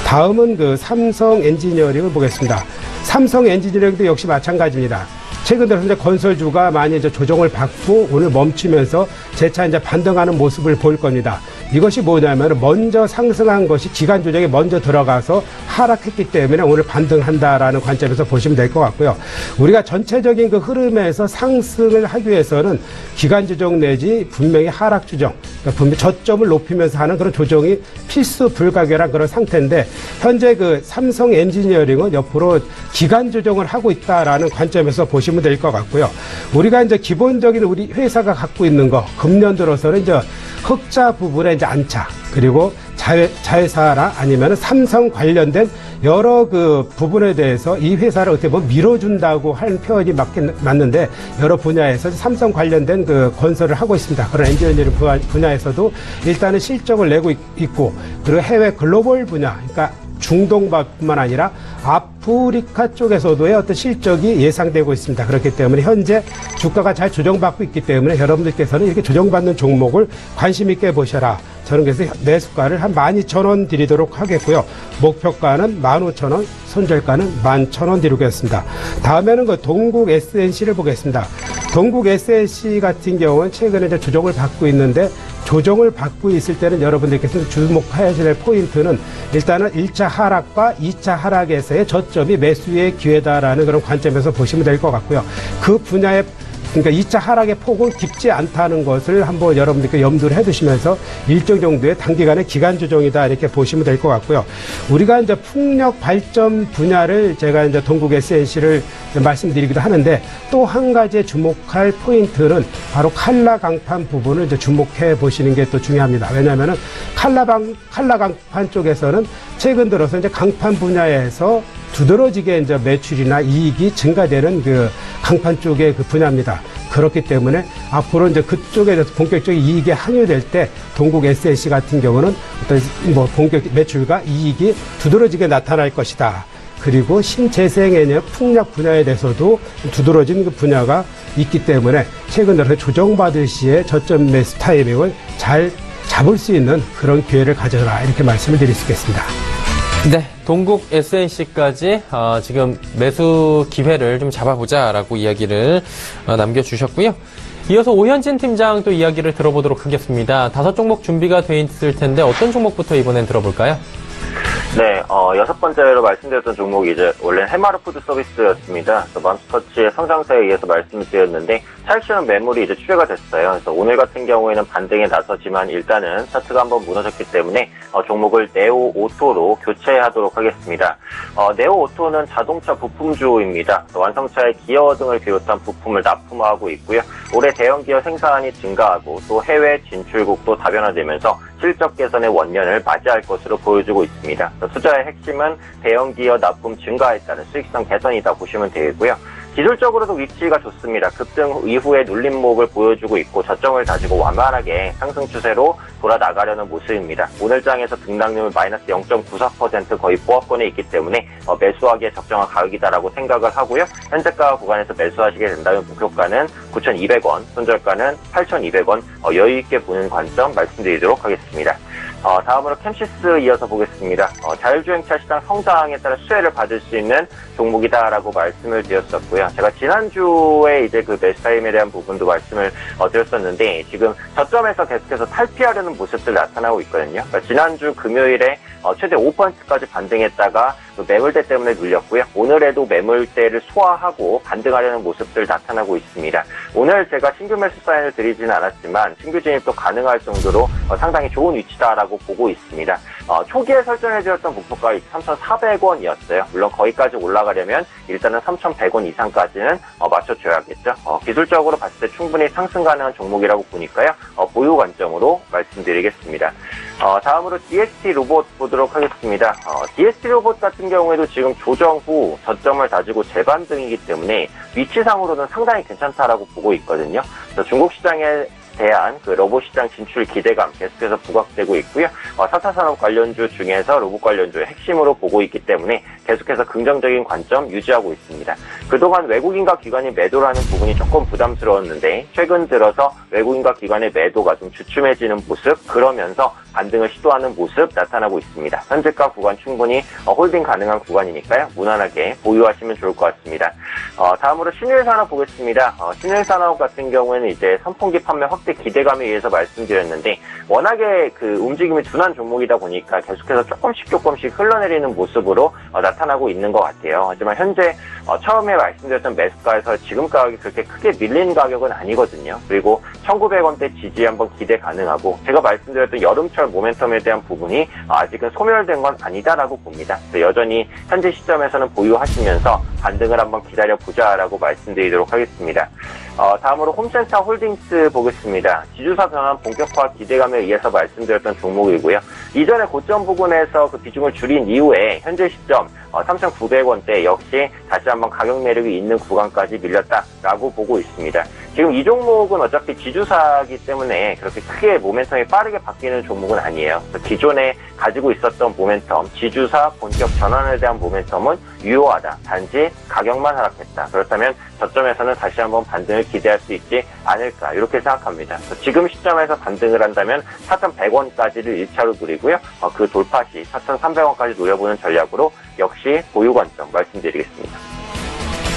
다음은 그 삼성 엔지니어링을 보겠습니다. 삼성 엔지니어링도 역시 마찬가지입니다. 최근 들어서 이제 건설주가 많이 이제 조정을 받고 오늘 멈추면서 재차 이제 반등하는 모습을 보일 겁니다. 이것이 뭐냐면 먼저 상승한 것이 기간 조정에 먼저 들어가서 하락했기 때문에 오늘 반등한다라는 관점에서 보시면 될 것 같고요. 우리가 전체적인 그 흐름에서 상승을 하기 위해서는 기간 조정 내지 분명히 하락 조정, 그러니까 분명히 저점을 높이면서 하는 그런 조정이 필수 불가결한 그런 상태인데 현재 그 삼성 엔지니어링은 옆으로 기간 조정을 하고 있다라는 관점에서 보시면 될 것 같고요. 우리가 이제 기본적인 우리 회사가 갖고 있는 거 금년 들어서는 이제 흑자 부분에 이제 안착 그리고 자회사나 아니면 삼성 관련된 여러 그 부분에 대해서 이 회사를 어떻게 보면 밀어준다고 하는 표현이 맞는데 여러 분야에서 삼성 관련된 그 건설을 하고 있습니다. 그런 엔지니어링 분야에서도 일단은 실적을 내고 있고 그리고 해외 글로벌 분야, 그러니까 중동뿐만 아니라 아프리카 쪽에서도의 어떤 실적이 예상되고 있습니다. 그렇기 때문에 현재 주가가 잘 조정받고 있기 때문에 여러분들께서는 이렇게 조정받는 종목을 관심 있게 보셔라. 저는 그래서 매수가를 한 12,000원 드리도록 하겠고요. 목표가는 15,000원, 손절가는 11,000원 드리겠습니다. 다음에는 그 동국 SNC를 보겠습니다. 동국 SNC 같은 경우는 최근에 이제 조정을 받고 있는데 조정을 받고 있을 때는 여러분들께서 주목하셔야 될 포인트는 일단은 1차 하락과 2차 하락에서의 저점이 매수의 기회다라는 그런 관점에서 보시면 될 것 같고요. 그 분야의 그러니까 2차 하락의 폭은 깊지 않다는 것을 한번 여러분들께 염두를 해두시면서 일정 정도의 단기간의 기간 조정이다 이렇게 보시면 될 것 같고요. 우리가 이제 풍력 발전 분야를 제가 이제 동국 SNC를 말씀드리기도 하는데 또 한 가지 주목할 포인트는 바로 칼라 강판 부분을 이제 주목해 보시는 게 또 중요합니다. 왜냐하면은 칼라 강판 쪽에서는 최근 들어서 이제 강판 분야에서 두드러지게 이제 매출이나 이익이 증가되는 그 강판 쪽의 그 분야입니다. 그렇기 때문에 앞으로 이제 그쪽에 대해서 본격적인 이익이 항유될 때 동국 SNC 같은 경우는 어떤 뭐 본격 매출과 이익이 두드러지게 나타날 것이다. 그리고 신재생에너지 풍력 분야에 대해서도 두드러진 그 분야가 있기 때문에 최근 들어서 조정받을 시에 저점 매수 타이밍을 잘 잡을 수 있는 그런 기회를 가져라 이렇게 말씀을 드릴 수 있겠습니다. 네, 동국 SNC까지 지금 매수 기회를 좀 잡아보자라고 이야기를 남겨주셨고요. 이어서 오현진 팀장 또 이야기를 들어보도록 하겠습니다. 5종목 준비가 돼 있을 텐데 어떤 종목부터 이번엔 들어볼까요? 네, 6번째로 말씀드렸던 종목이 이제 원래 해마르 푸드 서비스였습니다. 그래서 맘스터치의 성장세에 의해서 말씀을 드렸는데 차익실현 매물이 이제 추계가 됐어요. 그래서 오늘 같은 경우에는 반등에 나서지만 일단은 차트가 한번 무너졌기 때문에 종목을 네오 오토로 교체하도록 하겠습니다. 네오 오토는 자동차 부품주입니다. 완성차의 기어 등을 비롯한 부품을 납품하고 있고요. 올해 대형 기어 생산이 증가하고 또 해외 진출국도 다변화되면서 실적 개선의 원년을 맞이할 것으로 보여주고 있습니다. 투자의 핵심은 대형 기어 납품 증가에 따른 수익성 개선이다 보시면 되겠고요. 기술적으로도 위치가 좋습니다. 급등 이후에 눌림목을 보여주고 있고 저점을 다지고 완만하게 상승 추세로 돌아나가려는 모습입니다. 오늘 장에서 등락률 마이너스 0.94% 거의 보합권에 있기 때문에 매수하기에 적정한 가격이다라고 생각을 하고요. 현재가 구간에서 매수하시게 된다면 목표가는 9,200원, 손절가는 8,200원 여유 있게 보는 관점 말씀드리도록 하겠습니다. 다음으로 캠시스 이어서 보겠습니다. 자율주행차 시장 성장에 따라 수혜를 받을 수 있는 종목이다라고 말씀을 드렸었고요. 제가 지난주에 이제 그 매수 타임에 대한 부분도 말씀을 드렸었는데 지금 저점에서 계속해서 탈피하려는 모습들 나타나고 있거든요. 그러니까 지난주 금요일에 최대 5%까지 반등했다가 매물대 때문에 눌렸고요. 오늘에도 매물대를 소화하고 반등하려는 모습들 나타나고 있습니다. 오늘 제가 신규 매수 사인을 드리지는 않았지만 신규 진입도 가능할 정도로 상당히 좋은 위치다라고 보고 있습니다. 초기에 설정해드렸던 목표가 3,400원이었어요. 물론 거기까지 올라가려면 일단은 3,100원 이상까지는 맞춰줘야겠죠. 기술적으로 봤을 때 충분히 상승 가능한 종목이라고 보니까요. 보유 관점으로 말씀드리겠습니다. 다음으로 DST 로봇 보도록 하겠습니다. DST 로봇 같은 경우에도 지금 조정 후 저점을 다지고 재반등이기 때문에 위치상으로는 상당히 괜찮다라고 보고 있거든요. 그래서 중국 시장에 대한 그 로봇 시장 진출 기대감 계속해서 부각되고 있고요. 4차 산업 관련주 중에서 로봇 관련주의 핵심으로 보고 있기 때문에 계속해서 긍정적인 관점 유지하고 있습니다. 그동안 외국인과 기관이 매도를 하는 부분이 조금 부담스러웠는데 최근 들어서 외국인과 기관의 매도가 좀 주춤해지는 모습, 그러면서 반등을 시도하는 모습 나타나고 있습니다. 현재가 구간 충분히 홀딩 가능한 구간이니까요. 무난하게 보유하시면 좋을 것 같습니다. 다음으로 신일산업 보겠습니다. 신일산업 같은 경우에는 이제 선풍기 판매 확대 기대감에 의해서 말씀드렸는데 워낙에 그 움직임이 둔한 종목이다 보니까 계속해서 조금씩 흘러내리는 모습으로 나타나고 있는 것 같아요. 하지만 현재 처음에 말씀드렸던 매수가에서 지금 가격이 그렇게 크게 밀린 가격은 아니거든요. 그리고 1,900원대 지지 한번 기대 가능하고 제가 말씀드렸던 여름철 모멘텀에 대한 부분이 아직은 소멸된 건 아니다라고 봅니다. 여전히 현재 시점에서는 보유하시면서 반등을 한번 기다려보자라고 말씀드리도록 하겠습니다. 다음으로 홈센터 홀딩스 보겠습니다. 지주사 전환 본격화 기대감에 의해서 말씀드렸던 종목이고요. 이전에 고점 부근에서 그 비중을 줄인 이후에 현재 시점 3,900원대 역시 다시 한번 가격 매력이 있는 구간까지 밀렸다라고 보고 있습니다. 지금 이 종목은 어차피 지주사기 때문에 그렇게 크게 모멘텀이 빠르게 바뀌는 종목은 아니에요. 기존에 가지고 있었던 모멘텀, 지주사 본격 전환에 대한 모멘텀은 유효하다. 단지 가격만 하락했다. 그렇다면 저점에서는 다시 한번 반등을 기대할 수 있지 않을까 이렇게 생각합니다. 지금 시점에서 반등을 한다면 4,100원까지를 1차로 노리고요. 그 돌파 시 4,300원까지 노려보는 전략으로 역시 보유 관점 말씀드리겠습니다.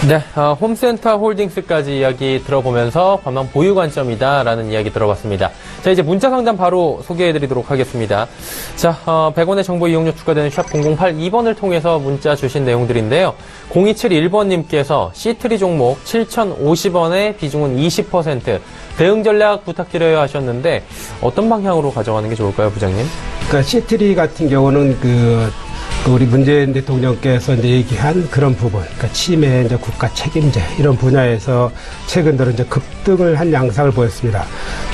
네, 홈센터 홀딩스까지 이야기 들어보면서 관망 보유 관점이다라는 이야기 들어봤습니다. 자, 이제 문자 상담 바로 소개해드리도록 하겠습니다. 자, 100원의 정보 이용료 추가되는 샵 0082번을 통해서 문자 주신 내용들인데요. 0271번님께서 시트리 종목 7,050원의 비중은 20%, 대응 전략 부탁드려요 하셨는데 어떤 방향으로 가져가는 게 좋을까요, 부장님? 그러니까 시트리 같은 경우는 우리 문재인 대통령께서 이제 얘기한 그런 부분, 그러니까 치매, 이제 국가 책임제 이런 분야에서 최근 들어 이제 급등을 한 양상을 보였습니다.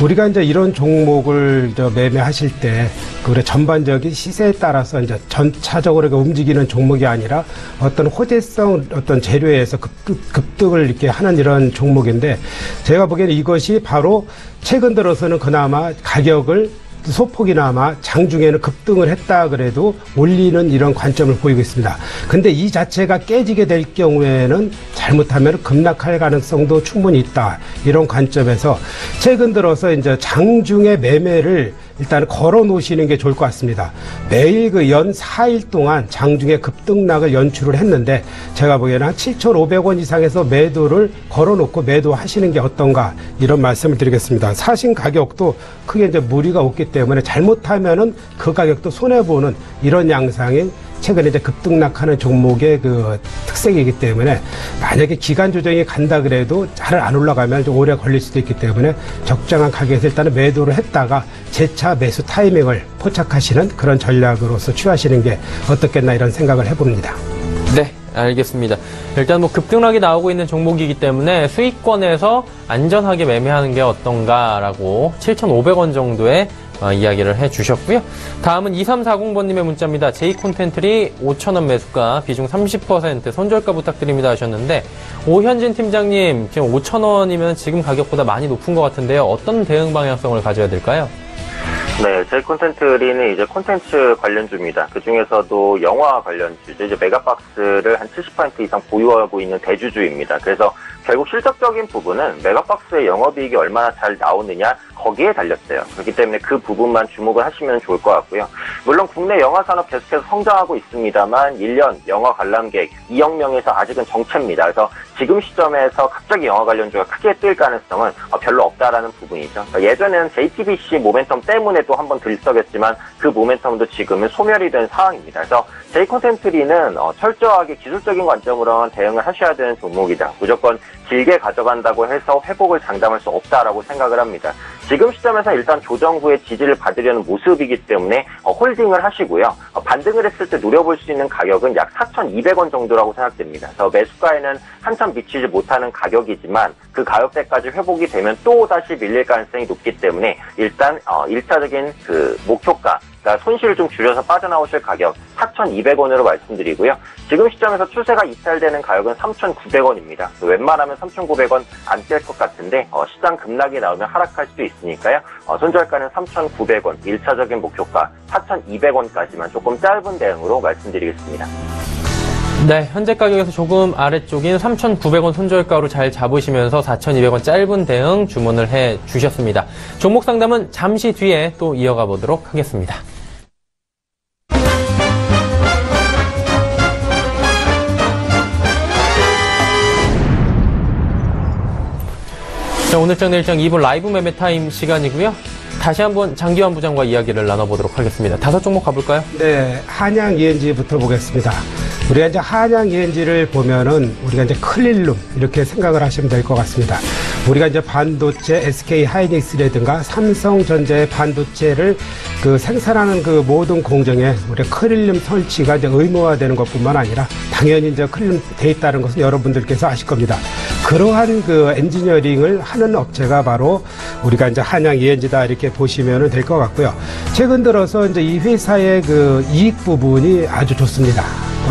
우리가 이제 이런 종목을 매매하실 때 우리 전반적인 시세에 따라서 이제 전차적으로 움직이는 종목이 아니라 어떤 호재성 어떤 재료에서 급등을 이렇게 하는 이런 종목인데, 제가 보기에는 이것이 바로 최근 들어서는 그나마 가격을 소폭이나마 장중에는 급등을 했다 그래도 올리는 이런 관점을 보이고 있습니다. 근데 이 자체가 깨지게 될 경우에는 잘못하면 급락할 가능성도 충분히 있다. 이런 관점에서 최근 들어서 이제 장중에 매매를 일단 걸어 놓으시는 게 좋을 것 같습니다. 매일 그 연 4일 동안 장중에 급등락을 연출을 했는데, 제가 보기에는 한 7,500원 이상에서 매도를 걸어 놓고 매도하시는 게 어떤가 이런 말씀을 드리겠습니다. 사신 가격도 크게 이제 무리가 없기 때문에 잘못하면은 그 가격도 손해보는 이런 양상인 최근에 이제 급등락하는 종목의 그 특색이기 때문에, 만약에 기간 조정이 간다 그래도 잘 안 올라가면 좀 오래 걸릴 수도 있기 때문에 적정한 가격에서 일단은 매도를 했다가 재차 매수 타이밍을 포착하시는 그런 전략으로서 취하시는 게 어떻겠나 이런 생각을 해봅니다. 네, 알겠습니다. 일단 뭐 급등락이 나오고 있는 종목이기 때문에 수익권에서 안전하게 매매하는 게 어떤가라고 7,500원 정도의 이야기를 해주셨고요. 다음은 2340번님의 문자입니다. 제이콘텐트리 5,000원 매수가 비중 30% 손절가 부탁드립니다 하셨는데, 오현진 팀장님, 지금 5,000원이면 지금 가격보다 많이 높은 것 같은데요. 어떤 대응 방향성을 가져야 될까요? 네, 제이콘텐트리는 이제 콘텐츠 관련주입니다. 그 중에서도 영화 관련주죠. 이제 메가박스를 한 70% 이상 보유하고 있는 대주주입니다. 그래서 결국 실적적인 부분은 메가박스의 영업이익이 얼마나 잘 나오느냐, 거기에 달렸어요. 그렇기 때문에 그 부분만 주목을 하시면 좋을 것 같고요. 물론 국내 영화 산업 계속해서 성장하고 있습니다만 1년 영화 관람객 2억 명에서 아직은 정체입니다. 그래서 지금 시점에서 갑자기 영화 관련주가 크게 뜰 가능성은 별로 없다라는 부분이죠. 그러니까 예전에는 JTBC 모멘텀 때문에 또 한번 들썩였지만 그 모멘텀도 지금은 소멸이 된 상황입니다. 그래서 제이콘텐트리는 철저하게 기술적인 관점으로만 대응을 하셔야 되는 종목이다. 무조건 길게 가져간다고 해서 회복을 장담할 수 없다라고 생각을 합니다. 지금 시점에서 일단 조정 후에 지지를 받으려는 모습이기 때문에 홀딩을 하시고요. 반등을 했을 때 노려볼 수 있는 가격은 약 4,200원 정도라고 생각됩니다. 그래서 매수가에는 한참 미치지 못하는 가격이지만 그 가격대까지 회복이 되면 또 다시 밀릴 가능성이 높기 때문에 일단 1차적인 그 목표가, 그러니까 손실을 좀 줄여서 빠져나오실 가격 4,200원으로 말씀드리고요. 지금 시점에서 추세가 이탈되는 가격은 3,900원입니다. 웬만하면 3,900원 안 뗄 것 같은데 시장 급락이 나오면 하락할 수도 있으니까요. 손절가는 3,900원, 1차적인 목표가 4,200원까지만 조금 짧은 대응으로 말씀드리겠습니다. 네, 현재 가격에서 조금 아래쪽인 3,900원 손절가로 잘 잡으시면서 4,200원 짧은 대응 주문을 해 주셨습니다. 종목 상담은 잠시 뒤에 또 이어가 보도록 하겠습니다. 자, 오늘장 내일장 2분 라이브 매매 타임 시간이고요. 다시 한번 장기환 부장과 이야기를 나눠보도록 하겠습니다. 5종목 가볼까요? 네, 한양 ENG부터 보겠습니다. 우리가 이제 한양 ENG를 보면은 우리가 이제 클릴룸 이렇게 생각을 하시면 될 것 같습니다. 우리가 이제 반도체 SK 하이닉스라든가 삼성전자의 반도체를 그 생산하는 그 모든 공정에 우리가 클릴룸 설치가 이제 의무화되는 것뿐만 아니라 당연히 이제 클릴룸 돼 있다는 것은 여러분들께서 아실 겁니다. 그러한 그 엔지니어링을 하는 업체가 바로 우리가 이제 한양 ENG다 이렇게 보시면 될 것 같고요. 최근 들어서 이제 이 회사의 그 이익 부분이 아주 좋습니다.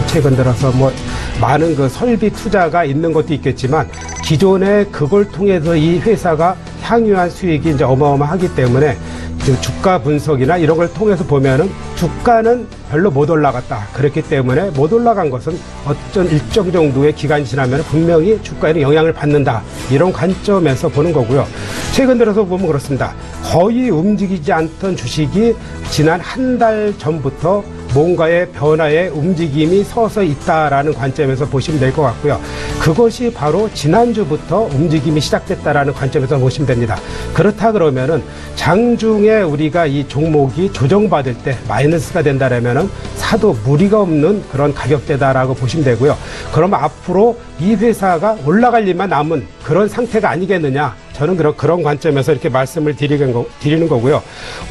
최근 들어서 뭐 많은 그 설비 투자가 있는 것도 있겠지만 기존에 그걸 통해서 이 회사가 향유한 수익이 이제 어마어마하기 때문에 주가 분석이나 이런 걸 통해서 보면은 주가는 별로 못 올라갔다. 그렇기 때문에 못 올라간 것은 어떤 일정 정도의 기간이 지나면 분명히 주가에는 영향을 받는다. 이런 관점에서 보는 거고요. 최근 들어서 보면 그렇습니다. 거의 움직이지 않던 주식이 지난 한 달 전부터 뭔가의 변화의 움직임이 서서 있다라는 관점에서 보시면 될 것 같고요. 그것이 바로 지난주부터 움직임이 시작됐다라는 관점에서 보시면 됩니다. 그렇다 그러면은 장중에 우리가 이 종목이 조정받을 때 마이너스가 된다라면은 사도 무리가 없는 그런 가격대다라고 보시면 되고요. 그러면 앞으로 이 회사가 올라갈 일만 남은 그런 상태가 아니겠느냐. 저는 그런 관점에서 이렇게 말씀을 드리는 거고요.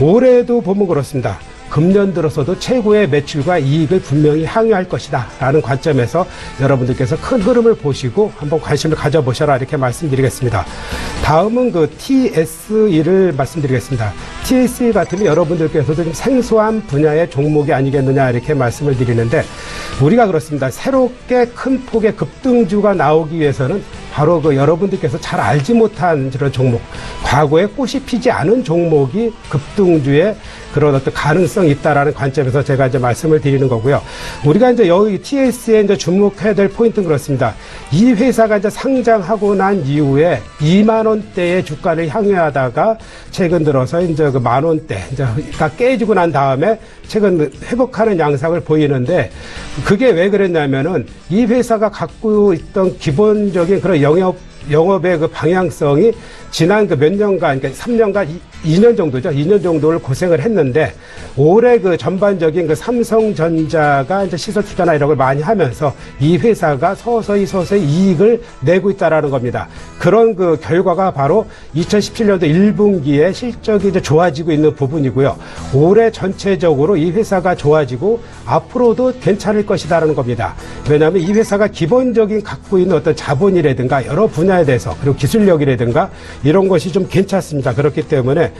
올해도 보면 그렇습니다. 금년 들어서도 최고의 매출과 이익을 분명히 향유할 것이다 라는 관점에서 여러분들께서 큰 흐름을 보시고 한번 관심을 가져보셔라 이렇게 말씀드리겠습니다. 다음은 그 TSE를 말씀드리겠습니다. TSE 같으면 여러분들께서도 좀 생소한 분야의 종목이 아니겠느냐 이렇게 말씀을 드리는데 우리가 그렇습니다. 새롭게 큰 폭의 급등주가 나오기 위해서는 바로 그 여러분들께서 잘 알지 못한 그런 종목, 과거에 꽃이 피지 않은 종목이 급등주의 그런 어떤 가능성이 있다라는 관점에서 제가 이제 말씀을 드리는 거고요. 우리가 이제 여기 TS에 이제 주목해야 될 포인트는 그렇습니다. 이 회사가 이제 상장하고 난 이후에 2만 원대의 주가를 향유하다가 최근 들어서 이제 그 만 원대 이제가 깨지고 난 다음에 최근 회복하는 양상을 보이는데 그게 왜 그랬냐면은 이 회사가 갖고 있던 기본적인 그런 영업의 그 방향성이 지난 그 몇 년간, 그러니까 3년간, 2년 정도죠. 2년 정도를 고생을 했는데, 올해 그 전반적인 그 삼성전자가 이제 시설 투자나 이런 걸 많이 하면서 이 회사가 서서히 이익을 내고 있다라는 겁니다. 그런 그 결과가 바로 2017년도 1분기에 실적이 이제 좋아지고 있는 부분이고요. 올해 전체적으로 이 회사가 좋아지고 앞으로도 괜찮을 것이다라는 겁니다. 왜냐하면 이 회사가 기본적인 갖고 있는 어떤 자본이라든가 여러 분야에 대해서 그리고 기술력이라든가 이런 것이 좀 괜찮습니다. 그렇기 때문에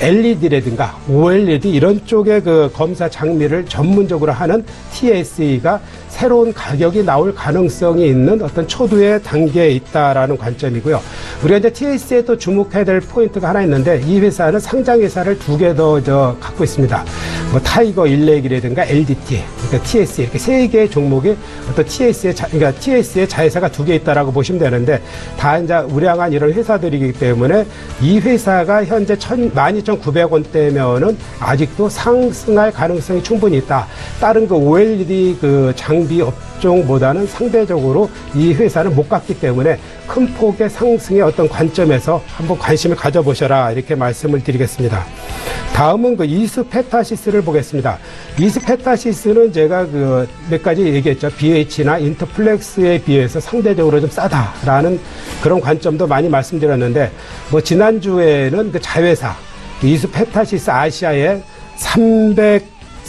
LED라든가 OLED 이런 쪽의 그 검사 장비를 전문적으로 하는 TSE가 새로운 가격이 나올 가능성이 있는 어떤 초두의 단계에 있다라는 관점이고요. 우리가 이제 TS에 또 주목해야 될 포인트가 하나 있는데 이 회사는 상장 회사를 2개 더 갖고 있습니다. 뭐 타이거 일렉이라든가 LDT, 그러니까 TSE 이렇게 3개의 종목이 어떤 그러니까 TS의 자회사가 2개 있다라고 보시면 되는데 다 이제 우량한 이런 회사들이기 때문에 이 회사가 현재 12,900원대면은 아직도 상승할 가능성이 충분히 있다. 다른 그 OLED 그 장비 업종보다는 상대적으로 이 회사는 못 갔기 때문에 큰 폭의 상승의 어떤 관점에서 한번 관심을 가져보셔라 이렇게 말씀을 드리겠습니다. 다음은 그 이스페타시스를 보겠습니다. 이스페타시스는 제가 그 몇 가지 얘기했죠. BH나 인터플렉스에 비해서 상대적으로 좀 싸다라는 그런 관점도 많이 말씀드렸는데 뭐 지난주에는 그 자회사 이스페타시스 아시아의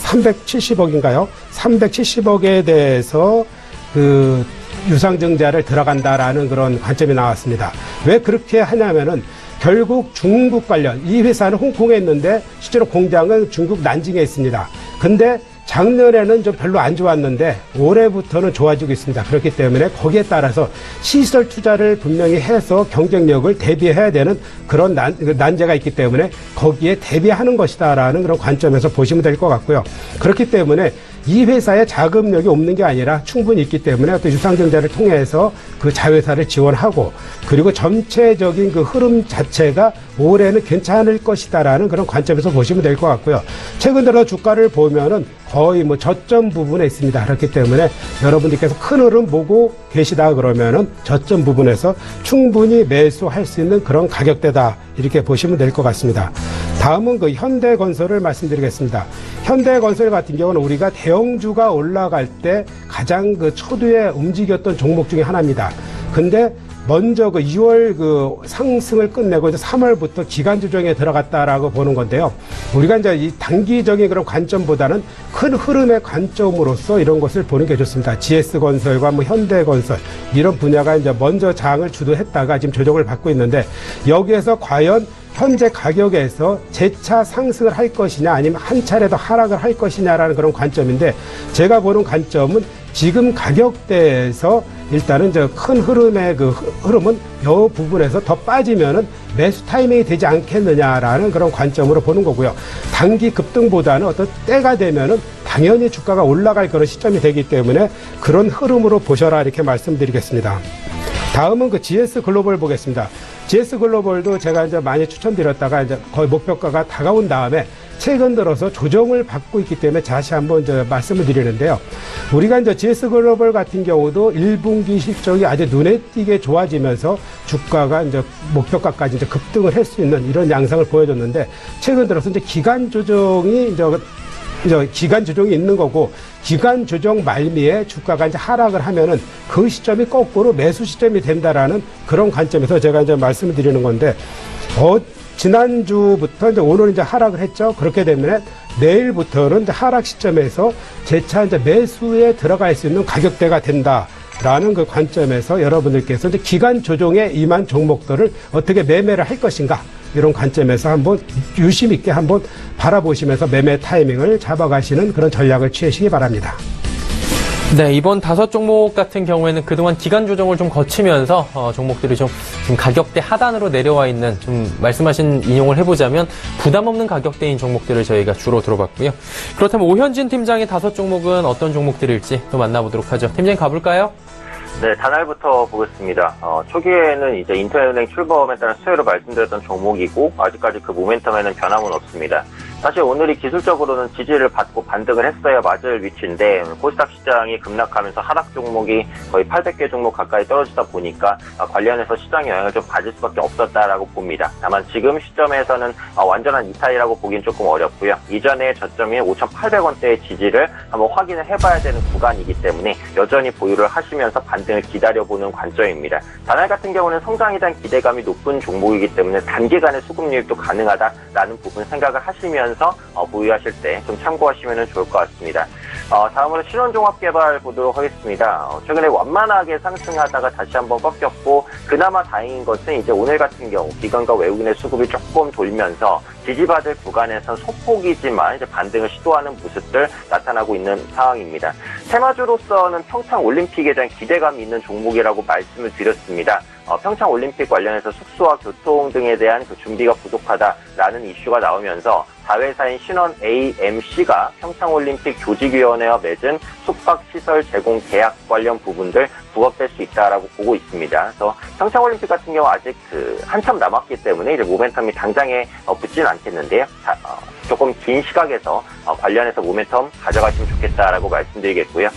370억인가요? 370억에 대해서 그 유상증자를 들어간다라는 그런 관점이 나왔습니다. 왜 그렇게 하냐면은 결국 중국 관련, 이 회사는 홍콩에 있는데 실제로 공장은 중국 난징에 있습니다. 근데 작년에는 좀 별로 안 좋았는데 올해부터는 좋아지고 있습니다. 그렇기 때문에 거기에 따라서 시설 투자를 분명히 해서 경쟁력을 대비해야 되는 그런 난제가 있기 때문에 거기에 대비하는 것이다라는 그런 관점에서 보시면 될 것 같고요. 그렇기 때문에 이 회사에 자금력이 없는 게 아니라 충분히 있기 때문에 어떤 유상증자를 통해서 그 자회사를 지원하고 그리고 전체적인 그 흐름 자체가 올해는 괜찮을 것이다라는 그런 관점에서 보시면 될 것 같고요. 최근 들어 주가를 보면은 거의 뭐 저점 부분에 있습니다. 그렇기 때문에 여러분들께서 큰 흐름 보고 계시다 그러면은 저점 부분에서 충분히 매수할 수 있는 그런 가격대다 이렇게 보시면 될 것 같습니다. 다음은 그 현대건설을 말씀드리겠습니다. 현대건설 같은 경우는 우리가 대형주가 올라갈 때 가장 그 초두에 움직였던 종목 중에 하나입니다. 근데 먼저 그 2월 그 상승을 끝내고 이제 3월부터 기간 조정에 들어갔다라고 보는 건데요. 우리가 이제 이 단기적인 그런 관점보다는 큰 흐름의 관점으로서 이런 것을 보는 게 좋습니다. GS건설과 뭐 현대건설 이런 분야가 이제 먼저 장을 주도했다가 지금 조정을 받고 있는데 여기에서 과연 현재 가격에서 재차 상승을 할 것이냐 아니면 한 차례 더 하락을 할 것이냐라는 그런 관점인데 제가 보는 관점은 지금 가격대에서 일단은 저 큰 흐름의 그 흐름은 이 부분에서 더 빠지면은 매수 타이밍이 되지 않겠느냐라는 그런 관점으로 보는 거고요. 단기 급등보다는 어떤 때가 되면은 당연히 주가가 올라갈 그런 시점이 되기 때문에 그런 흐름으로 보셔라 이렇게 말씀드리겠습니다. 다음은 그 GS 글로벌 보겠습니다. GS 글로벌도 제가 이제 많이 추천드렸다가 이제 거의 목표가가 다가온 다음에 최근 들어서 조정을 받고 있기 때문에 다시 한번 이제 말씀을 드리는데요. 우리가 이제 GS 글로벌 같은 경우도 1분기 실적이 아주 눈에 띄게 좋아지면서 주가가 이제 목표가까지 이제 급등을 할 수 있는 이런 양상을 보여줬는데 최근 들어서 이제 기간 조정이 기간 조정이 있는 거고 기간 조정 말미에 주가가 이제 하락을 하면은 그 시점이 거꾸로 매수 시점이 된다라는 그런 관점에서 제가 이제 말씀을 드리는 건데 지난주부터 이제 오늘 이제 하락을 했죠. 그렇게 되면 내일부터는 이제 하락 시점에서 재차 이제 매수에 들어갈 수 있는 가격대가 된다라는 그 관점에서 여러분들께서 이제 기간 조정에 임한 종목들을 어떻게 매매를 할 것인가 이런 관점에서 한번 유심 있게 한번 바라보시면서 매매 타이밍을 잡아가시는 그런 전략을 취하시기 바랍니다. 네, 이번 5종목 같은 경우에는 그동안 기간 조정을 좀 거치면서 종목들이 좀 가격대 하단으로 내려와 있는 좀 말씀하신 인용을 해보자면 부담 없는 가격대인 종목들을 저희가 주로 들어봤고요. 그렇다면 오현진 팀장의 5종목은 어떤 종목들일지 또 만나보도록 하죠. 팀장님 가볼까요? 네, 단알부터 보겠습니다. 초기에는 이제 인터은행 출범에 따른 수혜로 말씀드렸던 종목이고 아직까지 그 모멘텀에는 변함은 없습니다. 사실 오늘이 기술적으로는 지지를 받고 반등을 했어야 맞을 위치인데 코스닥 시장이 급락하면서 하락 종목이 거의 800개 종목 가까이 떨어지다 보니까 관련해서 시장에 영향을 좀 받을 수밖에 없었다라고 봅니다. 다만 지금 시점에서는 완전한 이탈이라고 보긴 조금 어렵고요. 이전의 저점이 5,800원대의 지지를 한번 확인을 해봐야 되는 구간이기 때문에 여전히 보유를 하시면서 반등을 기다려보는 관점입니다. 단알 같은 경우는 성장에 대한 기대감이 높은 종목이기 때문에 단기간에 수급 유입도 가능하다라는 부분 생각을 하시면 보유하실 때 좀 참고하시면 좋을 것 같습니다. 다음으로 신원종합개발 보도록 하겠습니다. 최근에 완만하게 상승하다가 다시 한번 꺾였고 그나마 다행인 것은 이제 오늘 같은 경우 기관과 외국인의 수급이 조금 돌면서 지지받을 구간에선 소폭이지만 이제 반등을 시도하는 모습들 나타나고 있는 상황입니다. 테마주로서는 평창올림픽에 대한 기대감이 있는 종목이라고 말씀을 드렸습니다. 평창올림픽 관련해서 숙소와 교통 등에 대한 그 준비가 부족하다라는 이슈가 나오면서 자회사인 신원 AMC가 평창올림픽 조직위원회와 맺은 숙박시설 제공 계약 관련 부분들 부합될 수 있다라고 보고 있습니다. 그래서 평창올림픽 같은 경우 아직 한참 남았기 때문에 이제 모멘텀이 당장에 붙지는 않겠는데요. 조금 긴 시각에서 관련해서 모멘텀 가져가시면 좋겠다라고 말씀드리겠고요.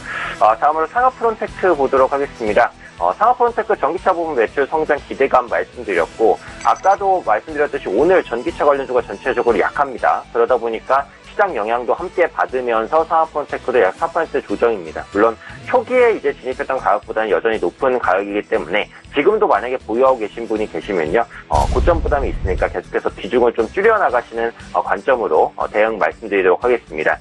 다음으로 상하프론테크 보도록 하겠습니다. 상하프론테크 전기차 부분 매출 성장 기대감 말씀드렸고 아까도 말씀드렸듯이 오늘 전기차 관련주가 전체적으로 약합니다. 그러다 보니까 시장 영향도 함께 받으면서 상하프론테크도 약 4% 조정입니다. 물론 초기에 이제 진입했던 가격보다는 여전히 높은 가격이기 때문에 지금도 만약에 보유하고 계신 분이 계시면요, 고점 부담이 있으니까 계속해서 비중을 좀 줄여나가시는 관점으로 대응 말씀드리도록 하겠습니다.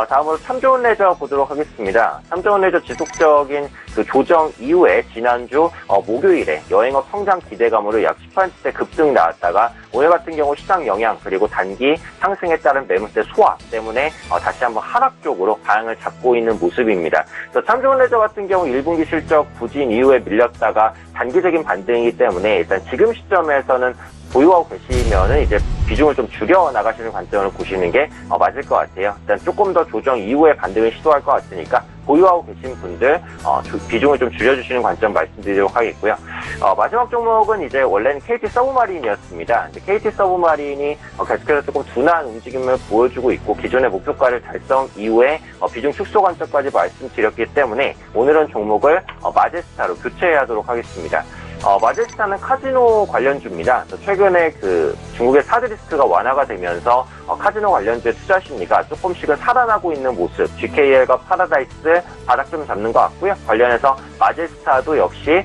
다음으로 참 좋은 레저 보도록 하겠습니다. 참 좋은 레저 지속적인 그 조정 이후에 지난주 목요일에 여행업 성장 기대감으로 약 10%대 급등 나왔다가 오늘 같은 경우 시장 영향 그리고 단기 상승에 따른 매물대 소화 때문에 다시 한번 하락 쪽으로 방향을 잡고 있는 모습입니다. 참 좋은 레저 같은 경우 1분기 실적 부진 이후에 밀렸다가 단기적인 반등이기 때문에 일단 지금 시점에서는 보유하고 계시면은 이제 비중을 좀 줄여 나가시는 관점으로 보시는 게 맞을 것 같아요. 일단 조금 더 조정 이후에 반등을 시도할 것 같으니까 보유하고 계신 분들 비중을 좀 줄여주시는 관점 말씀드리도록 하겠고요. 마지막 종목은 이제 원래는 KT 서브마린이었습니다. KT 서브마린이 계속해서 조금 둔한 움직임을 보여주고 있고 기존의 목표가를 달성 이후에 비중 축소 관점까지 말씀드렸기 때문에 오늘은 종목을 마제스타로 교체하도록 하겠습니다. 마젤스타는 카지노 관련주입니다. 최근에 그 중국의 사드 리스크가 완화가 되면서 카지노 관련주의 투자 심리가 조금씩은 살아나고 있는 모습, GKL과 파라다이스 바닥 좀 잡는 것 같고요. 관련해서 마젤스타도 역시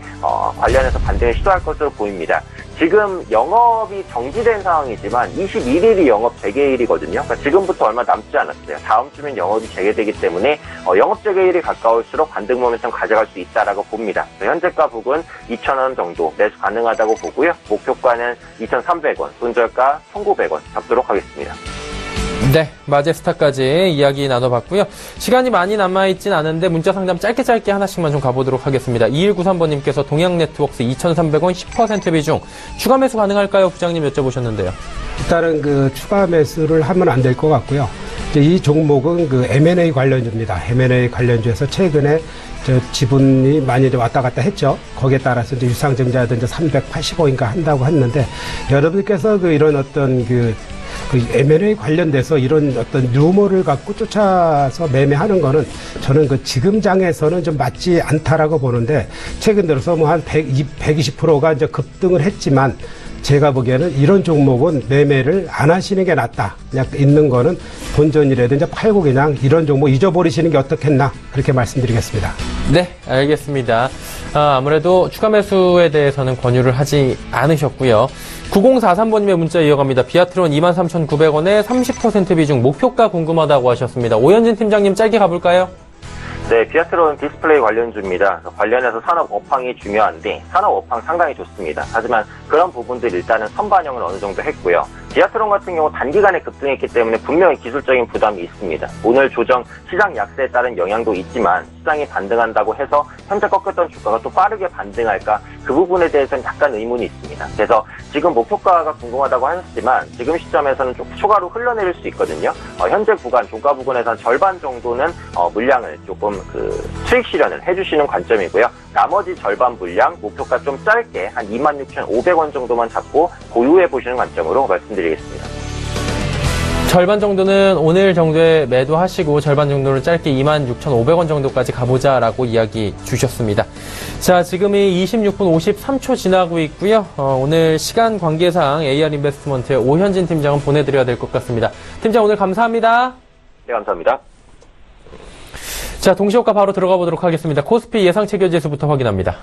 관련해서 반등을 시도할 것으로 보입니다. 지금 영업이 정지된 상황이지만 21일이 영업 재개일이거든요. 그러니까 지금부터 얼마 남지 않았어요. 다음 주면 영업이 재개되기 때문에 영업 재개일이 가까울수록 반등 모멘텀 가져갈 수 있다라고 봅니다. 현재가 부근 2,000원 정도 매수 가능하다고 보고요. 목표가는 2,300원, 손절가 1,900원 잡도록 하겠습니다. 네, 마제스타까지 이야기 나눠봤고요. 시간이 많이 남아있진 않은데 문자 상담 짧게 하나씩만 좀 가보도록 하겠습니다. 2193번님께서 동양네트웍스 2,300원 10% 비중 추가 매수 가능할까요? 부장님 여쭤보셨는데요. 일단은 그 추가 매수를 하면 안 될 것 같고요. 이제 이 종목은 그 M&A 관련주입니다. M&A 관련주에서 최근에 지분이 많이 왔다 갔다 했죠. 거기에 따라서 이제 유상증자도 이제 380억인가 한다고 했는데, 여러분께서 그 이런 어떤 그 M&A 관련돼서 이런 어떤 루머를 갖고 쫓아서 매매하는 거는 저는 그 지금 장에서는 좀 맞지 않다라고 보는데, 최근 들어서 뭐 한 120%가 이제 급등을 했지만, 제가 보기에는 이런 종목은 매매를 안 하시는 게 낫다. 그냥 있는 거는 본전이라든지 팔고 그냥 이런 종목 잊어버리시는 게 어떻겠나. 그렇게 말씀드리겠습니다. 네, 알겠습니다. 아무래도 추가 매수에 대해서는 권유를 하지 않으셨고요. 9043번님의 문자 이어갑니다. 비아트론 23,900원에 30% 비중 목표가 궁금하다고 하셨습니다. 오현진 팀장님 짧게 가볼까요? 네, 비아트론 디스플레이 관련주입니다. 관련해서 산업 업황이 중요한데 산업 업황 상당히 좋습니다. 하지만 그런 부분들 일단은 선반영을 어느 정도 했고요. 비아트론 같은 경우 단기간에 급등했기 때문에 분명히 기술적인 부담이 있습니다. 오늘 조정 시장 약세에 따른 영향도 있지만 시장이 반등한다고 해서 현재 꺾였던 주가가 또 빠르게 반등할까? 그 부분에 대해서는 약간 의문이 있습니다. 그래서 지금 목표가가 궁금하다고 하셨지만 지금 시점에서는 좀 추가로 흘러내릴 수 있거든요. 현재 구간, 종가 부근에서는 절반 정도는 물량을 조금 수익 실현을 해주시는 관점이고요. 나머지 절반 물량 목표가 좀 짧게 한 26,500원 정도만 잡고 보유해 보시는 관점으로 말씀드리겠습니다. 절반 정도는 오늘 정도에 매도하시고 절반 정도는 짧게 26,500원 정도까지 가보자라고 이야기 주셨습니다. 자, 지금이 26분 53초 지나고 있고요. 오늘 시간 관계상 AR 인베스트먼트의 오현진 팀장은 보내드려야 될 것 같습니다. 팀장 오늘 감사합니다. 네, 감사합니다. 자, 동시효과 바로 들어가 보도록 하겠습니다. 코스피 예상체결지수부터 확인합니다.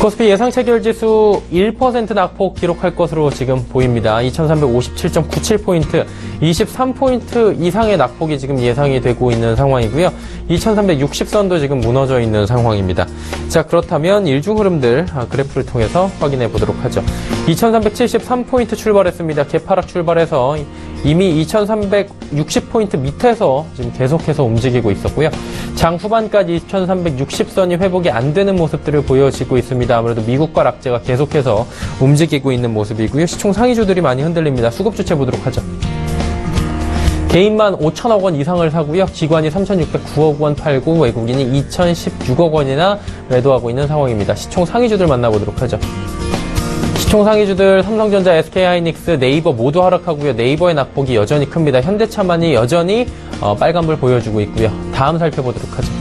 코스피 예상체결지수 1% 낙폭 기록할 것으로 지금 보입니다. 2357.97포인트, 23포인트 이상의 낙폭이 지금 예상이 되고 있는 상황이고요. 2360선도 지금 무너져 있는 상황입니다. 자, 그렇다면 일중 흐름들 그래프를 통해서 확인해 보도록 하죠. 2373포인트 출발했습니다. 개파락 출발해서 이미 2360포인트 밑에서 지금 계속해서 움직이고 있었고요. 장 후반까지 2360선이 회복이 안 되는 모습들을 보여지고 있습니다. 아무래도 미국과 락제가 계속해서 움직이고 있는 모습이고요. 시총 상위주들이 많이 흔들립니다. 수급 주체 보도록 하죠. 개인만 5천억 원 이상을 사고요. 기관이 3,609억 원 팔고 외국인이 2,016억 원이나 매도하고 있는 상황입니다. 시총 상위주들 만나보도록 하죠. 시총 상위주들 삼성전자, SK하이닉스, 네이버 모두 하락하고요. 네이버의 낙폭이 여전히 큽니다. 현대차만이 여전히 빨간불 보여주고 있고요. 다음 살펴보도록 하죠.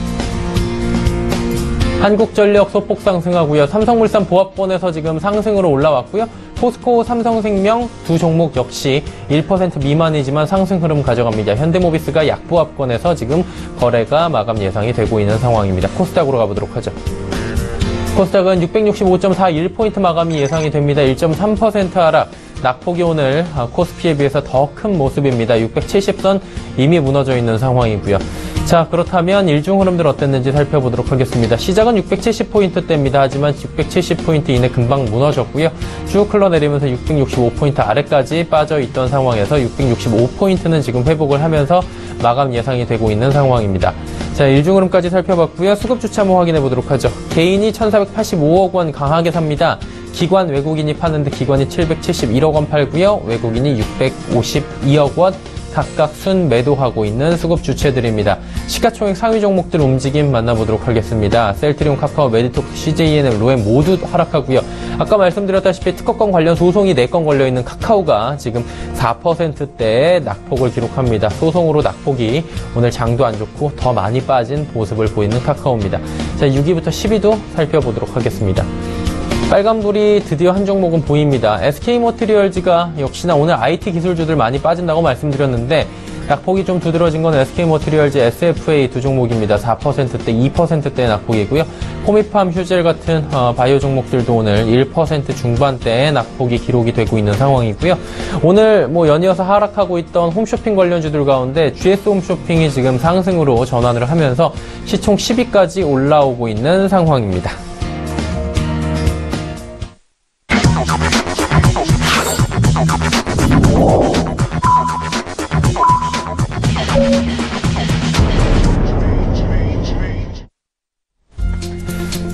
한국전력 소폭 상승하고요. 삼성물산 보합권에서 지금 상승으로 올라왔고요. 포스코, 삼성생명 두 종목 역시 1% 미만이지만 상승 흐름 가져갑니다. 현대모비스가 약보합권에서 지금 거래가 마감 예상이 되고 있는 상황입니다. 코스닥으로 가보도록 하죠. 코스닥은 665.41포인트 마감이 예상이 됩니다. 1.3% 하락. 낙폭이 오늘 코스피에 비해서 더 큰 모습입니다. 670선 이미 무너져 있는 상황이고요. 자, 그렇다면 일중 흐름들 어땠는지 살펴보도록 하겠습니다. 시작은 670포인트대입니다. 하지만 670포인트 이내 금방 무너졌고요. 쭉 흘러내리면서 665포인트 아래까지 빠져있던 상황에서 665포인트는 지금 회복을 하면서 마감 예상이 되고 있는 상황입니다. 자, 일중 흐름까지 살펴봤고요. 수급 주체 한번 확인해 보도록 하죠. 개인이 1,485억 원 강하게 삽니다. 기관 외국인이 파는데 기관이 771억 원 팔고요. 외국인이 652억 원 각각 순 매도하고 있는 수급 주체들입니다. 시가총액 상위 종목들 움직임 만나보도록 하겠습니다. 셀트리온, 카카오, 메디토크, CJENM, 로엠 모두 하락하고요. 아까 말씀드렸다시피 특허권 관련 소송이 4건 걸려있는 카카오가 지금 4%대의 낙폭을 기록합니다. 소송으로 낙폭이 오늘 장도 안 좋고 더 많이 빠진 모습을 보이는 카카오입니다. 자, 6위부터 10위도 살펴보도록 하겠습니다. 빨간불이 드디어 한 종목은 보입니다. SK머티리얼즈가 역시나 오늘 IT 기술주들 많이 빠진다고 말씀드렸는데 낙폭이 좀 두드러진 건 SK머티리얼즈, SFA 두 종목입니다. 4%대, 2%대의 낙폭이고요. 코미팜, 휴젤 같은 바이오 종목들도 오늘 1% 중반대의 낙폭이 기록이 되고 있는 상황이고요. 오늘 연이어서 하락하고 있던 홈쇼핑 관련주들 가운데 GS 홈쇼핑이 지금 상승으로 전환을 하면서 시총 10위까지 올라오고 있는 상황입니다.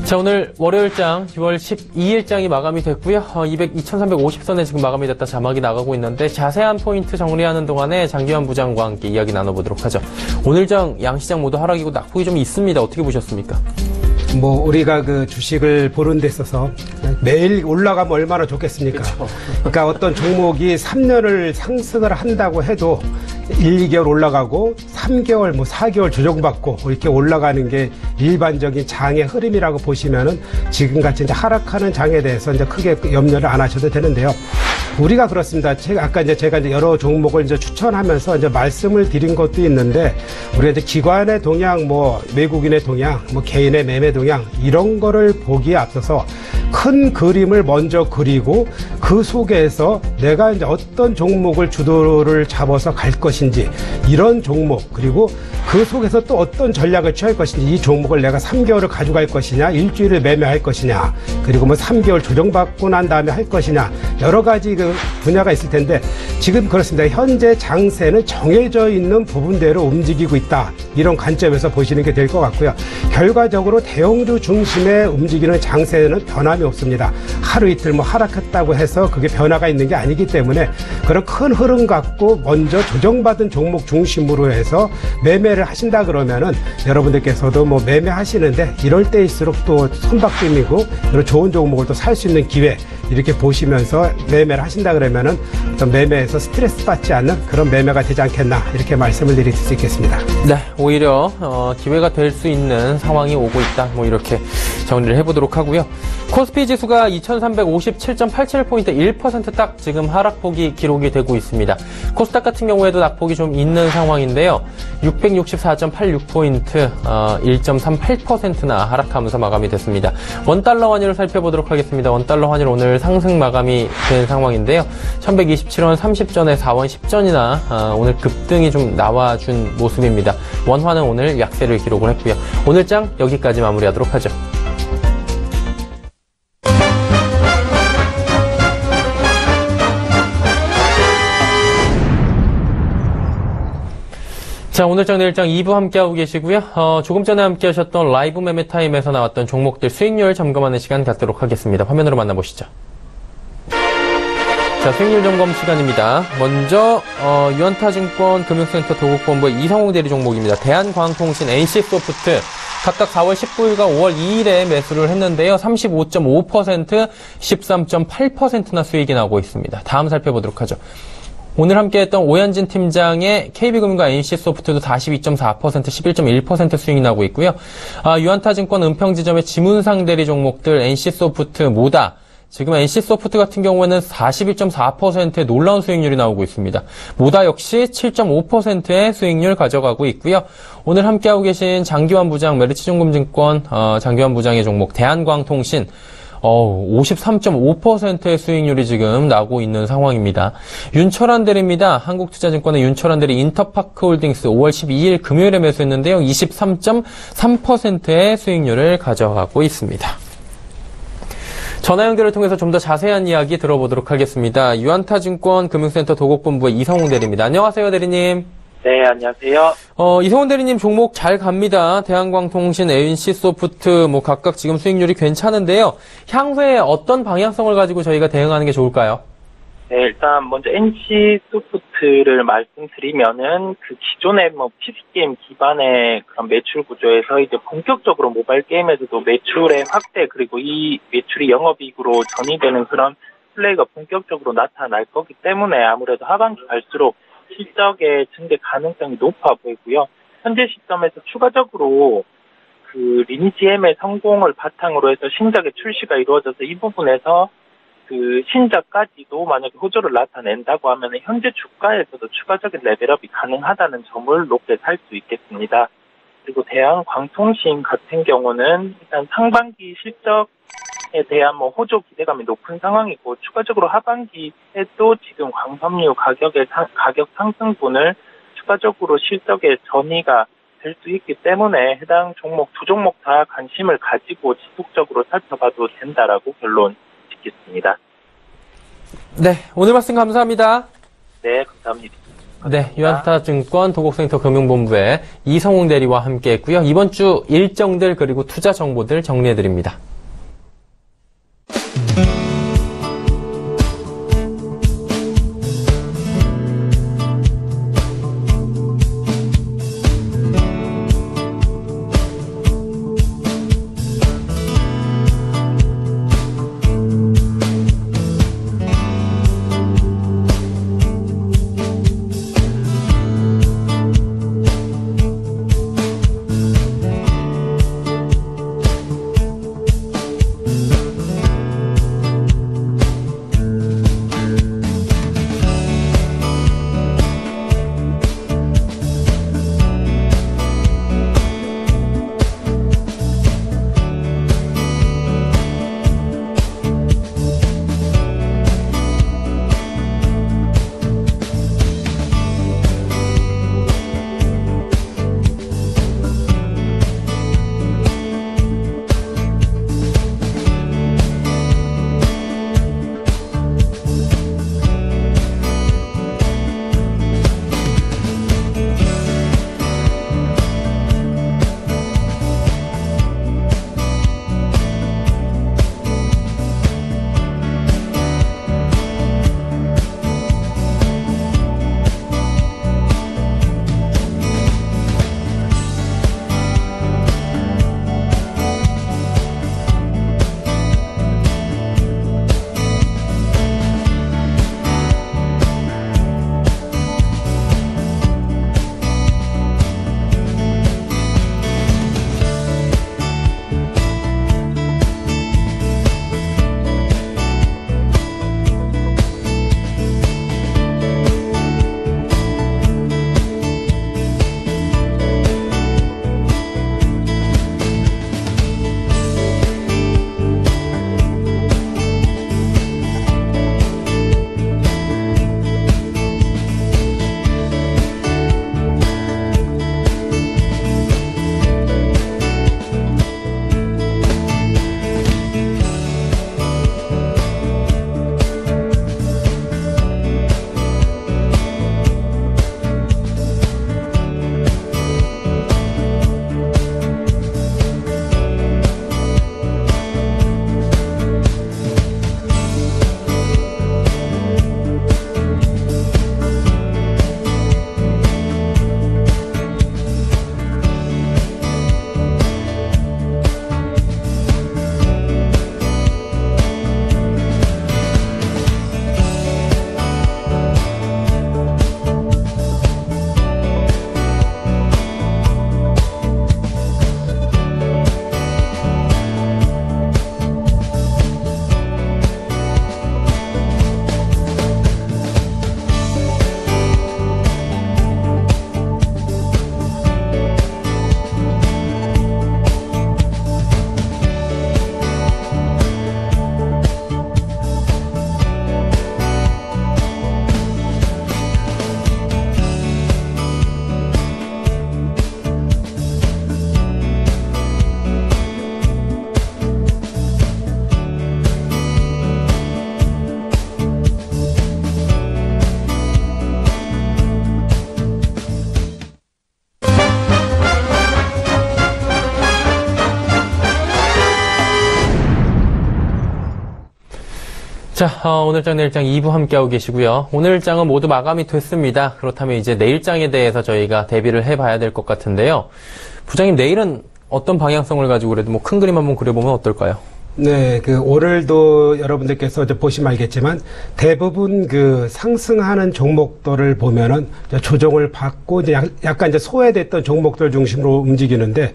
자, 오늘 월요일장 6월 12일장이 마감이 됐고요. 2350선에 지금 마감이 됐다 자막이 나가고 있는데 자세한 포인트 정리하는 동안에 장기환 부장과 함께 이야기 나눠보도록 하죠. 오늘장 양시장 모두 하락이고 낙폭이 좀 있습니다. 어떻게 보셨습니까? 우리가 그 주식을 보는 데 있어서 매일 올라가면 얼마나 좋겠습니까? 그쵸. 그러니까 어떤 종목이 3년을 상승을 한다고 해도 1, 2개월 올라가고 3개월, 4개월 조정받고 이렇게 올라가는 게 일반적인 장의 흐름이라고 보시면은 지금같이 이제 하락하는 장에 대해서 이제 크게 염려를 안 하셔도 되는데요. 우리가 그렇습니다. 제가 이제 여러 종목을 이제 추천하면서 이제 말씀을 드린 것도 있는데 우리가 이제 기관의 동향, 외국인의 동향, 개인의 매매 동향 이런 거를 보기에 앞서서 큰 그림을 먼저 그리고 그 속에서 내가 이제 어떤 종목을 주도를 잡아서 갈 것인지 이런 종목 그리고 그 속에서 또 어떤 전략을 취할 것인지 이 종목을 내가 3개월을 가져갈 것이냐 일주일을 매매할 것이냐 그리고 3개월 조정받고 난 다음에 할 것이냐 여러 가지 그 분야가 있을 텐데 지금 그렇습니다. 현재 장세는 정해져 있는 부분대로 움직이고 있다. 이런 관점에서 보시는 게 될 것 같고요. 결과적으로 대형주 중심의 움직이는 장세는 변함이 없습니다. 하루 이틀 하락했다고 해서 그게 변화가 있는 게 아니기 때문에 그런 큰 흐름 갖고 먼저 조정받은 종목 중심으로 해서 매매를 하신다 그러면은 여러분들께서도 매매하시는데 이럴 때일수록 또 손바뀜이고 이런 좋은 종목을 또 살 수 있는 기회 이렇게 보시면서 매매를 하신다 그러면은 어떤 매매에서 스트레스 받지 않는 그런 매매가 되지 않겠나 이렇게 말씀을 드릴 수 있겠습니다. 네, 오히려 기회가 될 수 있는 상황이 오고 있다. 이렇게 정리를 해보도록 하고요. 코스피 지수가 2357.87포인트 1% 딱 지금 하락폭이 기록이 되고 있습니다. 코스닥 같은 경우에도 낙폭이 좀 있는 상황인데요. 664.86포인트 1.38%나 하락하면서 마감이 됐습니다. 원달러 환율을 살펴보도록 하겠습니다. 원달러 환율 오늘 상승 마감이 된 상황인데요. 1127원 30전에 4원 10전이나 오늘 급등이 좀 나와준 모습입니다. 원화는 오늘 약세를 기록을 했고요. 오늘 장 여기까지 마무리하도록 하죠. 자, 오늘장 내일장 2부 함께하고 계시고요. 조금 전에 함께하셨던 라이브 매매타임에서 나왔던 종목들 수익률 점검하는 시간 갖도록 하겠습니다. 화면으로 만나보시죠. 자, 수익률 점검 시간입니다. 먼저 유한타증권 금융센터 도곡본부의 이성홍 대리 종목입니다. 대한광통신, NC소프트 각각 4월 19일과 5월 2일에 매수를 했는데요. 35.5%, 13.8%나 수익이 나오고 있습니다. 다음 살펴보도록 하죠. 오늘 함께했던 오현진 팀장의 KB금융과 NC소프트도 42.4%, 11.1% 수익이 나고 있고요. 유한타증권 은평지점의 지문상 대리 종목들 NC소프트, 모다. 지금 NC소프트 같은 경우에는 41.4%의 놀라운 수익률이 나오고 있습니다. 모다 역시 7.5%의 수익률 가져가고 있고요. 오늘 함께하고 계신 장기환 부장, 메리츠증권증권 장기환 부장의 종목 대한광통신 53.5%의 수익률이 지금 나고 있는 상황입니다. 윤철환 대리입니다. 한국투자증권의 윤철환 대리 인터파크홀딩스 5월 12일 금요일에 매수했는데요. 23.3%의 수익률을 가져가고 있습니다. 전화 연결을 통해서 좀 더 자세한 이야기 들어보도록 하겠습니다. 유한타증권 금융센터 도곡본부의 이성홍 대리입니다. 안녕하세요, 대리님. 네, 안녕하세요. 이성훈 대리님 종목 잘 갑니다. 대한광통신, NC소프트 각각 지금 수익률이 괜찮은데요. 향후에 어떤 방향성을 가지고 저희가 대응하는 게 좋을까요? 네, 일단 먼저 NC소프트를 말씀드리면은 그 기존의 PC게임 기반의 그런 매출 구조에서 이제 본격적으로 모바일 게임에서도 매출의 확대 그리고 이 매출이 영업이익으로 전이되는 그런 플레이가 본격적으로 나타날 거기 때문에 아무래도 하반기 갈수록 실적의 증대 가능성이 높아 보이고요. 현재 시점에서 추가적으로 그 그 리니지M의 성공을 바탕으로 해서 신작의 출시가 이루어져서 이 부분에서 그 신작까지도 만약에 호조를 나타낸다고 하면 현재 주가에서도 추가적인 레벨업이 가능하다는 점을 높게 살 수 있겠습니다. 그리고 대한광통신 같은 경우는 일단 상반기 실적에 대한 호조 기대감이 높은 상황이고 추가적으로 하반기에도 지금 광섬유 가격 상승분을 추가적으로 실적에 전이가 될 수 있기 때문에 해당 종목 두 종목 다 관심을 가지고 지속적으로 살펴봐도 된다라고 결론 짓겠습니다. 네, 오늘 말씀 감사합니다. 네, 감사합니다. 네, 유한스타증권 도곡센터 금융본부의 이성웅 대리와 함께했고요. 이번 주 일정들 그리고 투자 정보들 정리해드립니다. 자, 오늘장 내일장 2부 함께하고 계시고요. 오늘장은 모두 마감이 됐습니다. 그렇다면 이제 내일장에 대해서 저희가 대비를 해봐야 될 것 같은데요. 부장님, 내일은 어떤 방향성을 가지고 그래도 뭐 큰 그림 한번 그려보면 어떨까요? 네, 오늘도 여러분들께서 이제 보시면 알겠지만 대부분 상승하는 종목들을 보면은 이제 조정을 받고 이제 약간 이제 소외됐던 종목들 중심으로 움직이는데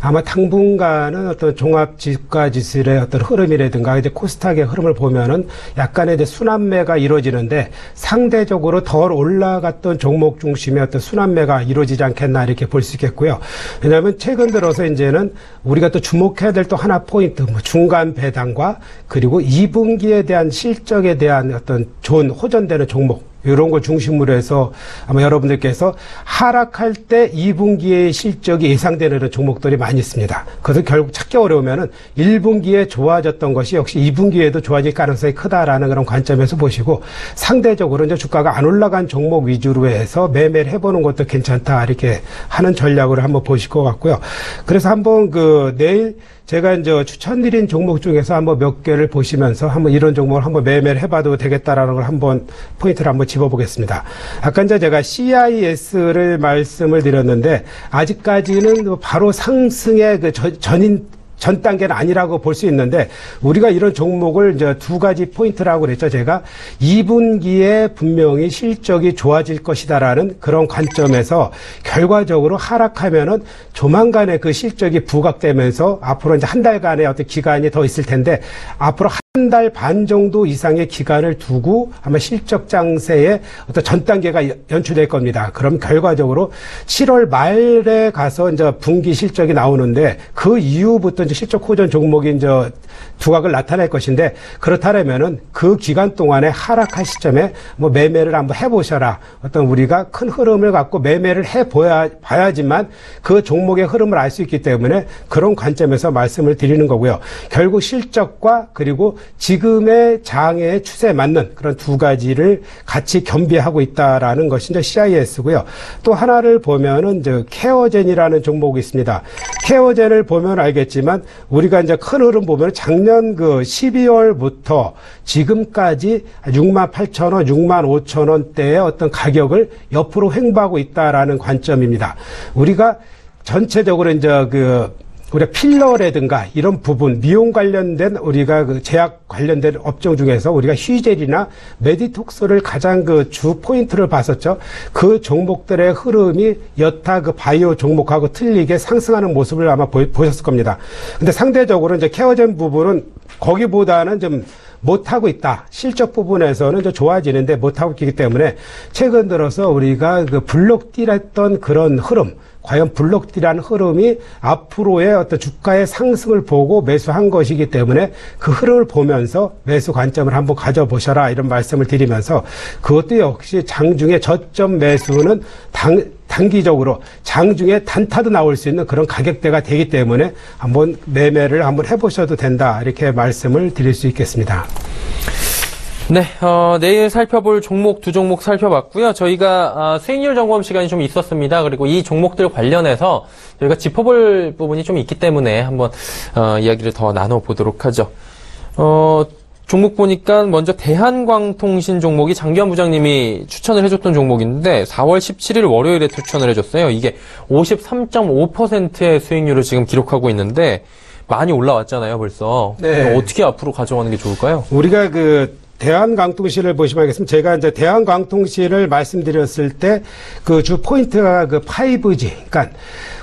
아마 당분간은 어떤 종합 지가 지수의 어떤 흐름이라든가 이제 코스닥의 흐름을 보면은 약간의 이제 순환매가 이루어지는데 상대적으로 덜 올라갔던 종목 중심의 어떤 순환매가 이루어지지 않겠나 이렇게 볼 수 있겠고요. 왜냐하면 최근 들어서 이제는 우리가 또 주목해야 될 또 하나 포인트, 중간 배당과 그리고 2분기에 대한 실적에 대한 어떤 좋은 호전되는 종목, 이런 걸 중심으로 해서 아마 여러분들께서 하락할 때 2분기의 실적이 예상되는 종목들이 많이 있습니다. 그래서 결국 찾기 어려우면은 1분기에 좋아졌던 것이 역시 2분기에도 좋아질 가능성이 크다라는 그런 관점에서 보시고 상대적으로 이제 주가가 안 올라간 종목 위주로 해서 매매를 해보는 것도 괜찮다 이렇게 하는 전략으로 한번 보실 것 같고요. 그래서 한번 내일 제가 이제 추천드린 종목 중에서 한번 몇 개를 보시면서 한번 이런 종목을 한번 매매를 해봐도 되겠다라는 걸 한번 포인트를 한번 집어보겠습니다. 아까 이제 제가 CIS를 말씀을 드렸는데 아직까지는 바로 상승의 전 단계는 아니라고 볼 수 있는데 우리가 이런 종목을 이제 두 가지 포인트라고 그랬죠. 제가 2분기에 분명히 실적이 좋아질 것이다라는 그런 관점에서 결과적으로 하락하면은 조만간에 그 실적이 부각되면서 앞으로 이제 한 달간의 어떤 기간이 더 있을 텐데 앞으로 한 달 반 정도 이상의 기간을 두고 아마 실적 장세의 어떤 전 단계가 연출될 겁니다. 그럼 결과적으로 7월 말에 가서 이제 분기 실적이 나오는데 그 이후부터 이제 실적 호전 종목이 이제 두각을 나타낼 것인데 그렇다면은 그 기간 동안에 하락할 시점에 매매를 한번 해보셔라. 어떤 우리가 큰 흐름을 갖고 매매를 봐야지만 그 종목의 흐름을 알 수 있기 때문에 그런 관점에서 말씀을 드리는 거고요. 결국 실적과 그리고 지금의 장의 추세에 맞는 그런 두 가지를 같이 겸비하고 있다라는 것이 이제 CIS고요. 또 하나를 보면은 이제 케어젠이라는 종목이 있습니다. 케어젠을 보면 알겠지만 우리가 이제 큰 흐름 보면 작년 12월부터 지금까지 68,000원, 65,000원대의 어떤 가격을 옆으로 횡보하고 있다라는 관점입니다. 우리가 전체적으로 이제 우리가 필러라든가 이런 부분, 미용 관련된 우리가 제약 관련된 업종 중에서 우리가 휴젤이나 메디톡스를 가장 주 포인트를 봤었죠. 그 종목들의 흐름이 여타 바이오 종목하고 틀리게 상승하는 모습을 아마 보셨을 겁니다. 근데 상대적으로 이제 케어젠 부분은 거기보다는 좀 못하고 있다. 실적 부분에서는 좀 좋아지는데 못하고 있기 때문에 최근 들어서 우리가 블록딜했던 그런 흐름, 과연 블록딜한 흐름이 앞으로의 어떤 주가의 상승을 보고 매수한 것이기 때문에 그 흐름을 보면서 매수 관점을 한번 가져보셔라 이런 말씀을 드리면서 그것도 역시 장중에 저점 매수는 단기적으로 장중에 단타도 나올 수 있는 그런 가격대가 되기 때문에 한번 매매를 한번 해보셔도 된다 이렇게 말씀을 드릴 수 있겠습니다. 네, 내일 살펴볼 종목 두 종목 살펴봤고요. 저희가 수익률 점검 시간이 좀 있었습니다. 그리고 이 종목들 관련해서 저희가 짚어볼 부분이 좀 있기 때문에 한번 이야기를 더 나눠보도록 하죠. 종목 보니까 먼저 대한광통신 종목이 장기환 부장님이 추천을 해줬던 종목인데 4월 17일 월요일에 추천을 해줬어요. 이게 53.5%의 수익률을 지금 기록하고 있는데 많이 올라왔잖아요, 벌써. 네. 어떻게 앞으로 가져가는 게 좋을까요? 우리가 대한광통신을 보시면 알겠습니다. 제가 이제 대한광통신을 말씀드렸을 때 주 포인트가 5G. 그러니까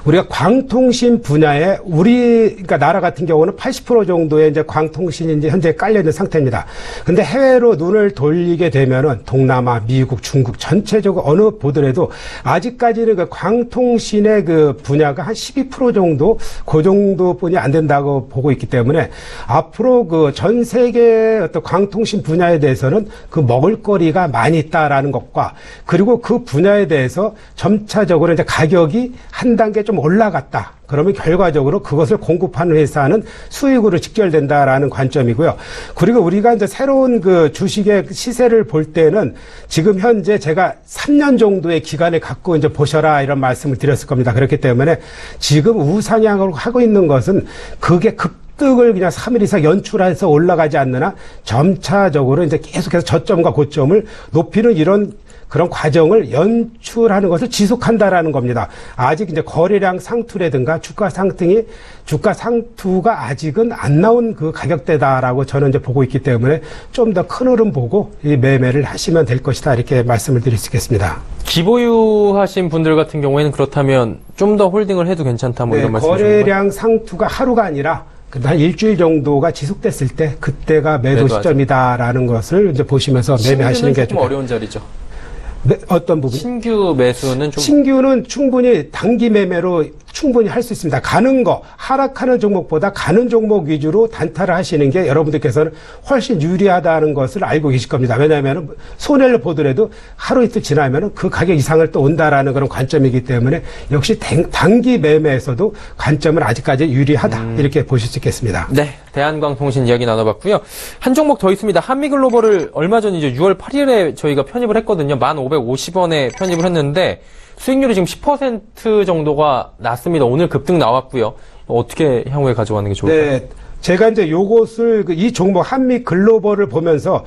우리가 광통신 분야에 그러니까 나라 같은 경우는 80% 정도의 이제 광통신이 이제 현재 깔려있는 상태입니다. 근데 해외로 눈을 돌리게 되면은 동남아, 미국, 중국 전체적으로 어느 보더라도 아직까지는 광통신의 분야가 한 12% 정도, 그 정도뿐이 안 된다고 보고 있기 때문에 앞으로 전 세계 어떤 광통신 분야에 대해서는 먹을거리가 많이 있다라는 것과 그리고 그 분야에 대해서 점차적으로 이제 가격이 한 단계 좀 올라갔다. 그러면 결과적으로 그것을 공급하는 회사는 수익으로 직결된다라는 관점이고요. 그리고 우리가 이제 새로운 주식의 시세를 볼 때는 지금 현재 제가 3년 정도의 기간을 갖고 이제 보셔라 이런 말씀을 드렸을 겁니다. 그렇기 때문에 지금 우상향을 하고 있는 것은 그게 급등을 그냥 3일 이상 연출해서 올라가지 않느나 점차적으로 이제 계속해서 저점과 고점을 높이는 이런 그런 과정을 연출하는 것을 지속한다라는 겁니다. 아직 이제 거래량 상투라든가 주가 상투가 아직은 안 나온 그 가격대다라고 저는 이제 보고 있기 때문에 좀 더 큰 흐름 보고 이 매매를 하시면 될 것이다 이렇게 말씀을 드릴 수 있겠습니다. 기보유하신 분들 같은 경우에는 그렇다면 좀 더 홀딩을 해도 괜찮다 뭐 이런 말씀이신가요? 거래량 상투가 하루가 아니라 한 일주일 정도가 지속됐을 때 그때가 매도 시점이다라는 것을 이제 보시면서 매매하시는 게 좀 어려운 자리죠. 어떤 부분? 신규 매수는 좀 신규는 충분히 단기 매매로 충분히 할 수 있습니다. 가는 거 하락하는 종목보다 가는 종목 위주로 단타를 하시는 게 여러분들께서는 훨씬 유리하다는 것을 알고 계실 겁니다. 왜냐하면 손해를 보더라도 하루 이틀 지나면 그 가격 이상을 또 온다라는 그런 관점이기 때문에 역시 단기 매매에서도 관점은 아직까지 유리하다 이렇게 보실 수 있겠습니다. 네, 대한광통신 이야기 나눠봤고요. 한 종목 더 있습니다. 한미글로벌을 얼마 전이죠. 6월 8일에 저희가 편입을 했거든요. 1,550원에 편입을 했는데 수익률이 지금 10% 정도가 났습니다. 오늘 급등 나왔고요. 어떻게 향후에 가져가는 게 좋을까요? 네. 제가 이제 요것을 이 종목 한미 글로벌을 보면서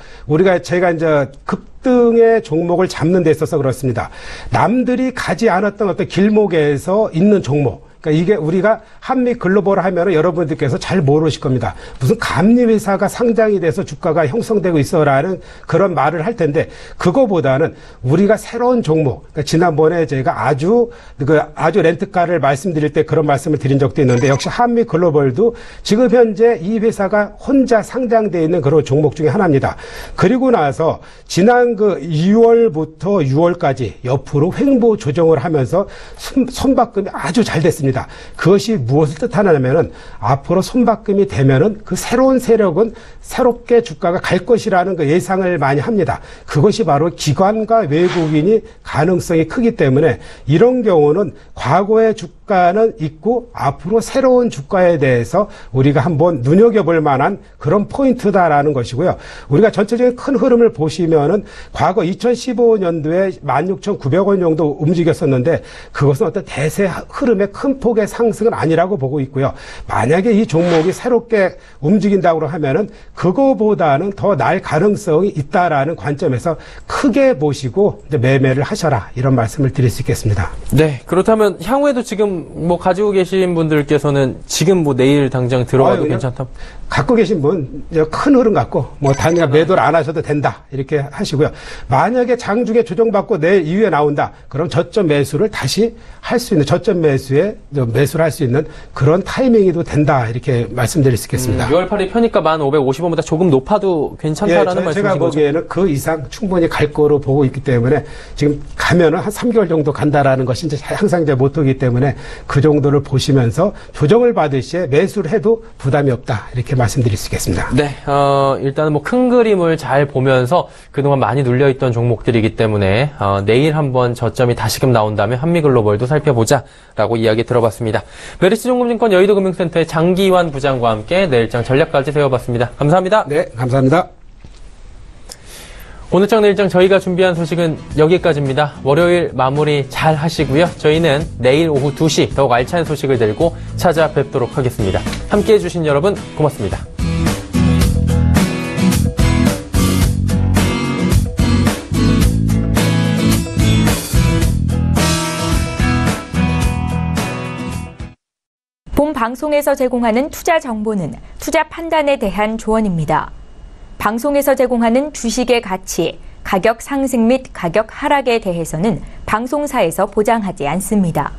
제가 이제 급등의 종목을 잡는 데 있어서 그렇습니다. 남들이 가지 않았던 어떤 길목에서 있는 종목. 그러니까 이게 우리가 한미 글로벌 하면은 여러분들께서 잘 모르실 겁니다. 무슨 감리회사가 상장이 돼서 주가가 형성되고 있어라는 그런 말을 할 텐데 그거보다는 우리가 새로운 종목. 그러니까 지난번에 제가 아주 렌트카를 말씀드릴 때 그런 말씀을 드린 적도 있는데 역시 한미 글로벌도 지금 현재 이 회사가 혼자 상장되어 있는 그런 종목 중에 하나입니다. 그리고 나서 지난 2월부터 6월까지 옆으로 횡보 조정을 하면서 손바꿈이 아주 잘 됐습니다. 그것이 무엇을 뜻하냐면은 앞으로 손바꿈이 되면은 그 새로운 세력은 새롭게 주가가 갈 것이라는 그 예상을 많이 합니다. 그것이 바로 기관과 외국인이 가능성이 크기 때문에 이런 경우는 과거의 주가는 있고 앞으로 새로운 주가에 대해서 우리가 한번 눈여겨볼 만한 그런 포인트다라는 것이고요. 우리가 전체적인 큰 흐름을 보시면은 과거 2015년도에 16,900원 정도 움직였었는데 그것은 어떤 대세 흐름의 큰 폭의 상승은 아니라고 보고 있고요. 만약에 이 종목이 새롭게 움직인다고 하면은 그거보다는 더 날 가능성이 있다라는 관점에서 크게 보시고 이제 매매를 하셔라 이런 말씀을 드릴 수 있겠습니다. 네, 그렇다면 향후에도 지금 뭐 가지고 계신 분들께서는 지금 뭐 내일 당장 들어가도 괜찮다? 갖고 계신 분 큰 흐름 갖고 뭐 단기간 매도를 안 하셔도 된다 이렇게 하시고요. 만약에 장중에 조정받고 내일 이후에 나온다. 그럼 저점 매수를 다시 할 수 있는 저점 매수를 할 수 있는 그런 타이밍이도 된다 이렇게 말씀드릴 수 있겠습니다. 6월 8일 편입가 1,550원보다 조금 높아도 괜찮다라는 말씀이신 제가 보기에는 그 이상 충분히 갈 거로 보고 있기 때문에 지금 가면은 한 3개월 정도 간다라는 것이 이제 항상 제 모토이기 때문에 그 정도를 보시면서 조정을 받을 시에 매수를 해도 부담이 없다 이렇게 말씀드릴 수 있겠습니다. 네, 일단은 뭐 큰 그림을 잘 보면서 그동안 많이 눌려있던 종목들이기 때문에 내일 한번 저점이 다시금 나온다면 한미글로벌도 살펴보자라고 이야기 들어봤습니다. 메리츠증권증권 여의도금융센터의 장기환 부장과 함께 내일장 전략까지 세워봤습니다. 감사합니다. 네, 감사합니다. 오늘장 내일장 저희가 준비한 소식은 여기까지입니다. 월요일 마무리 잘 하시고요. 저희는 내일 오후 2시 더욱 알찬 소식을 들고 찾아뵙도록 하겠습니다. 함께해 주신 여러분 고맙습니다. 본 방송에서 제공하는 투자 정보는 투자 판단에 대한 조언입니다. 방송에서 제공하는 주식의 가치, 가격 상승 및 가격 하락에 대해서는 방송사에서 보장하지 않습니다.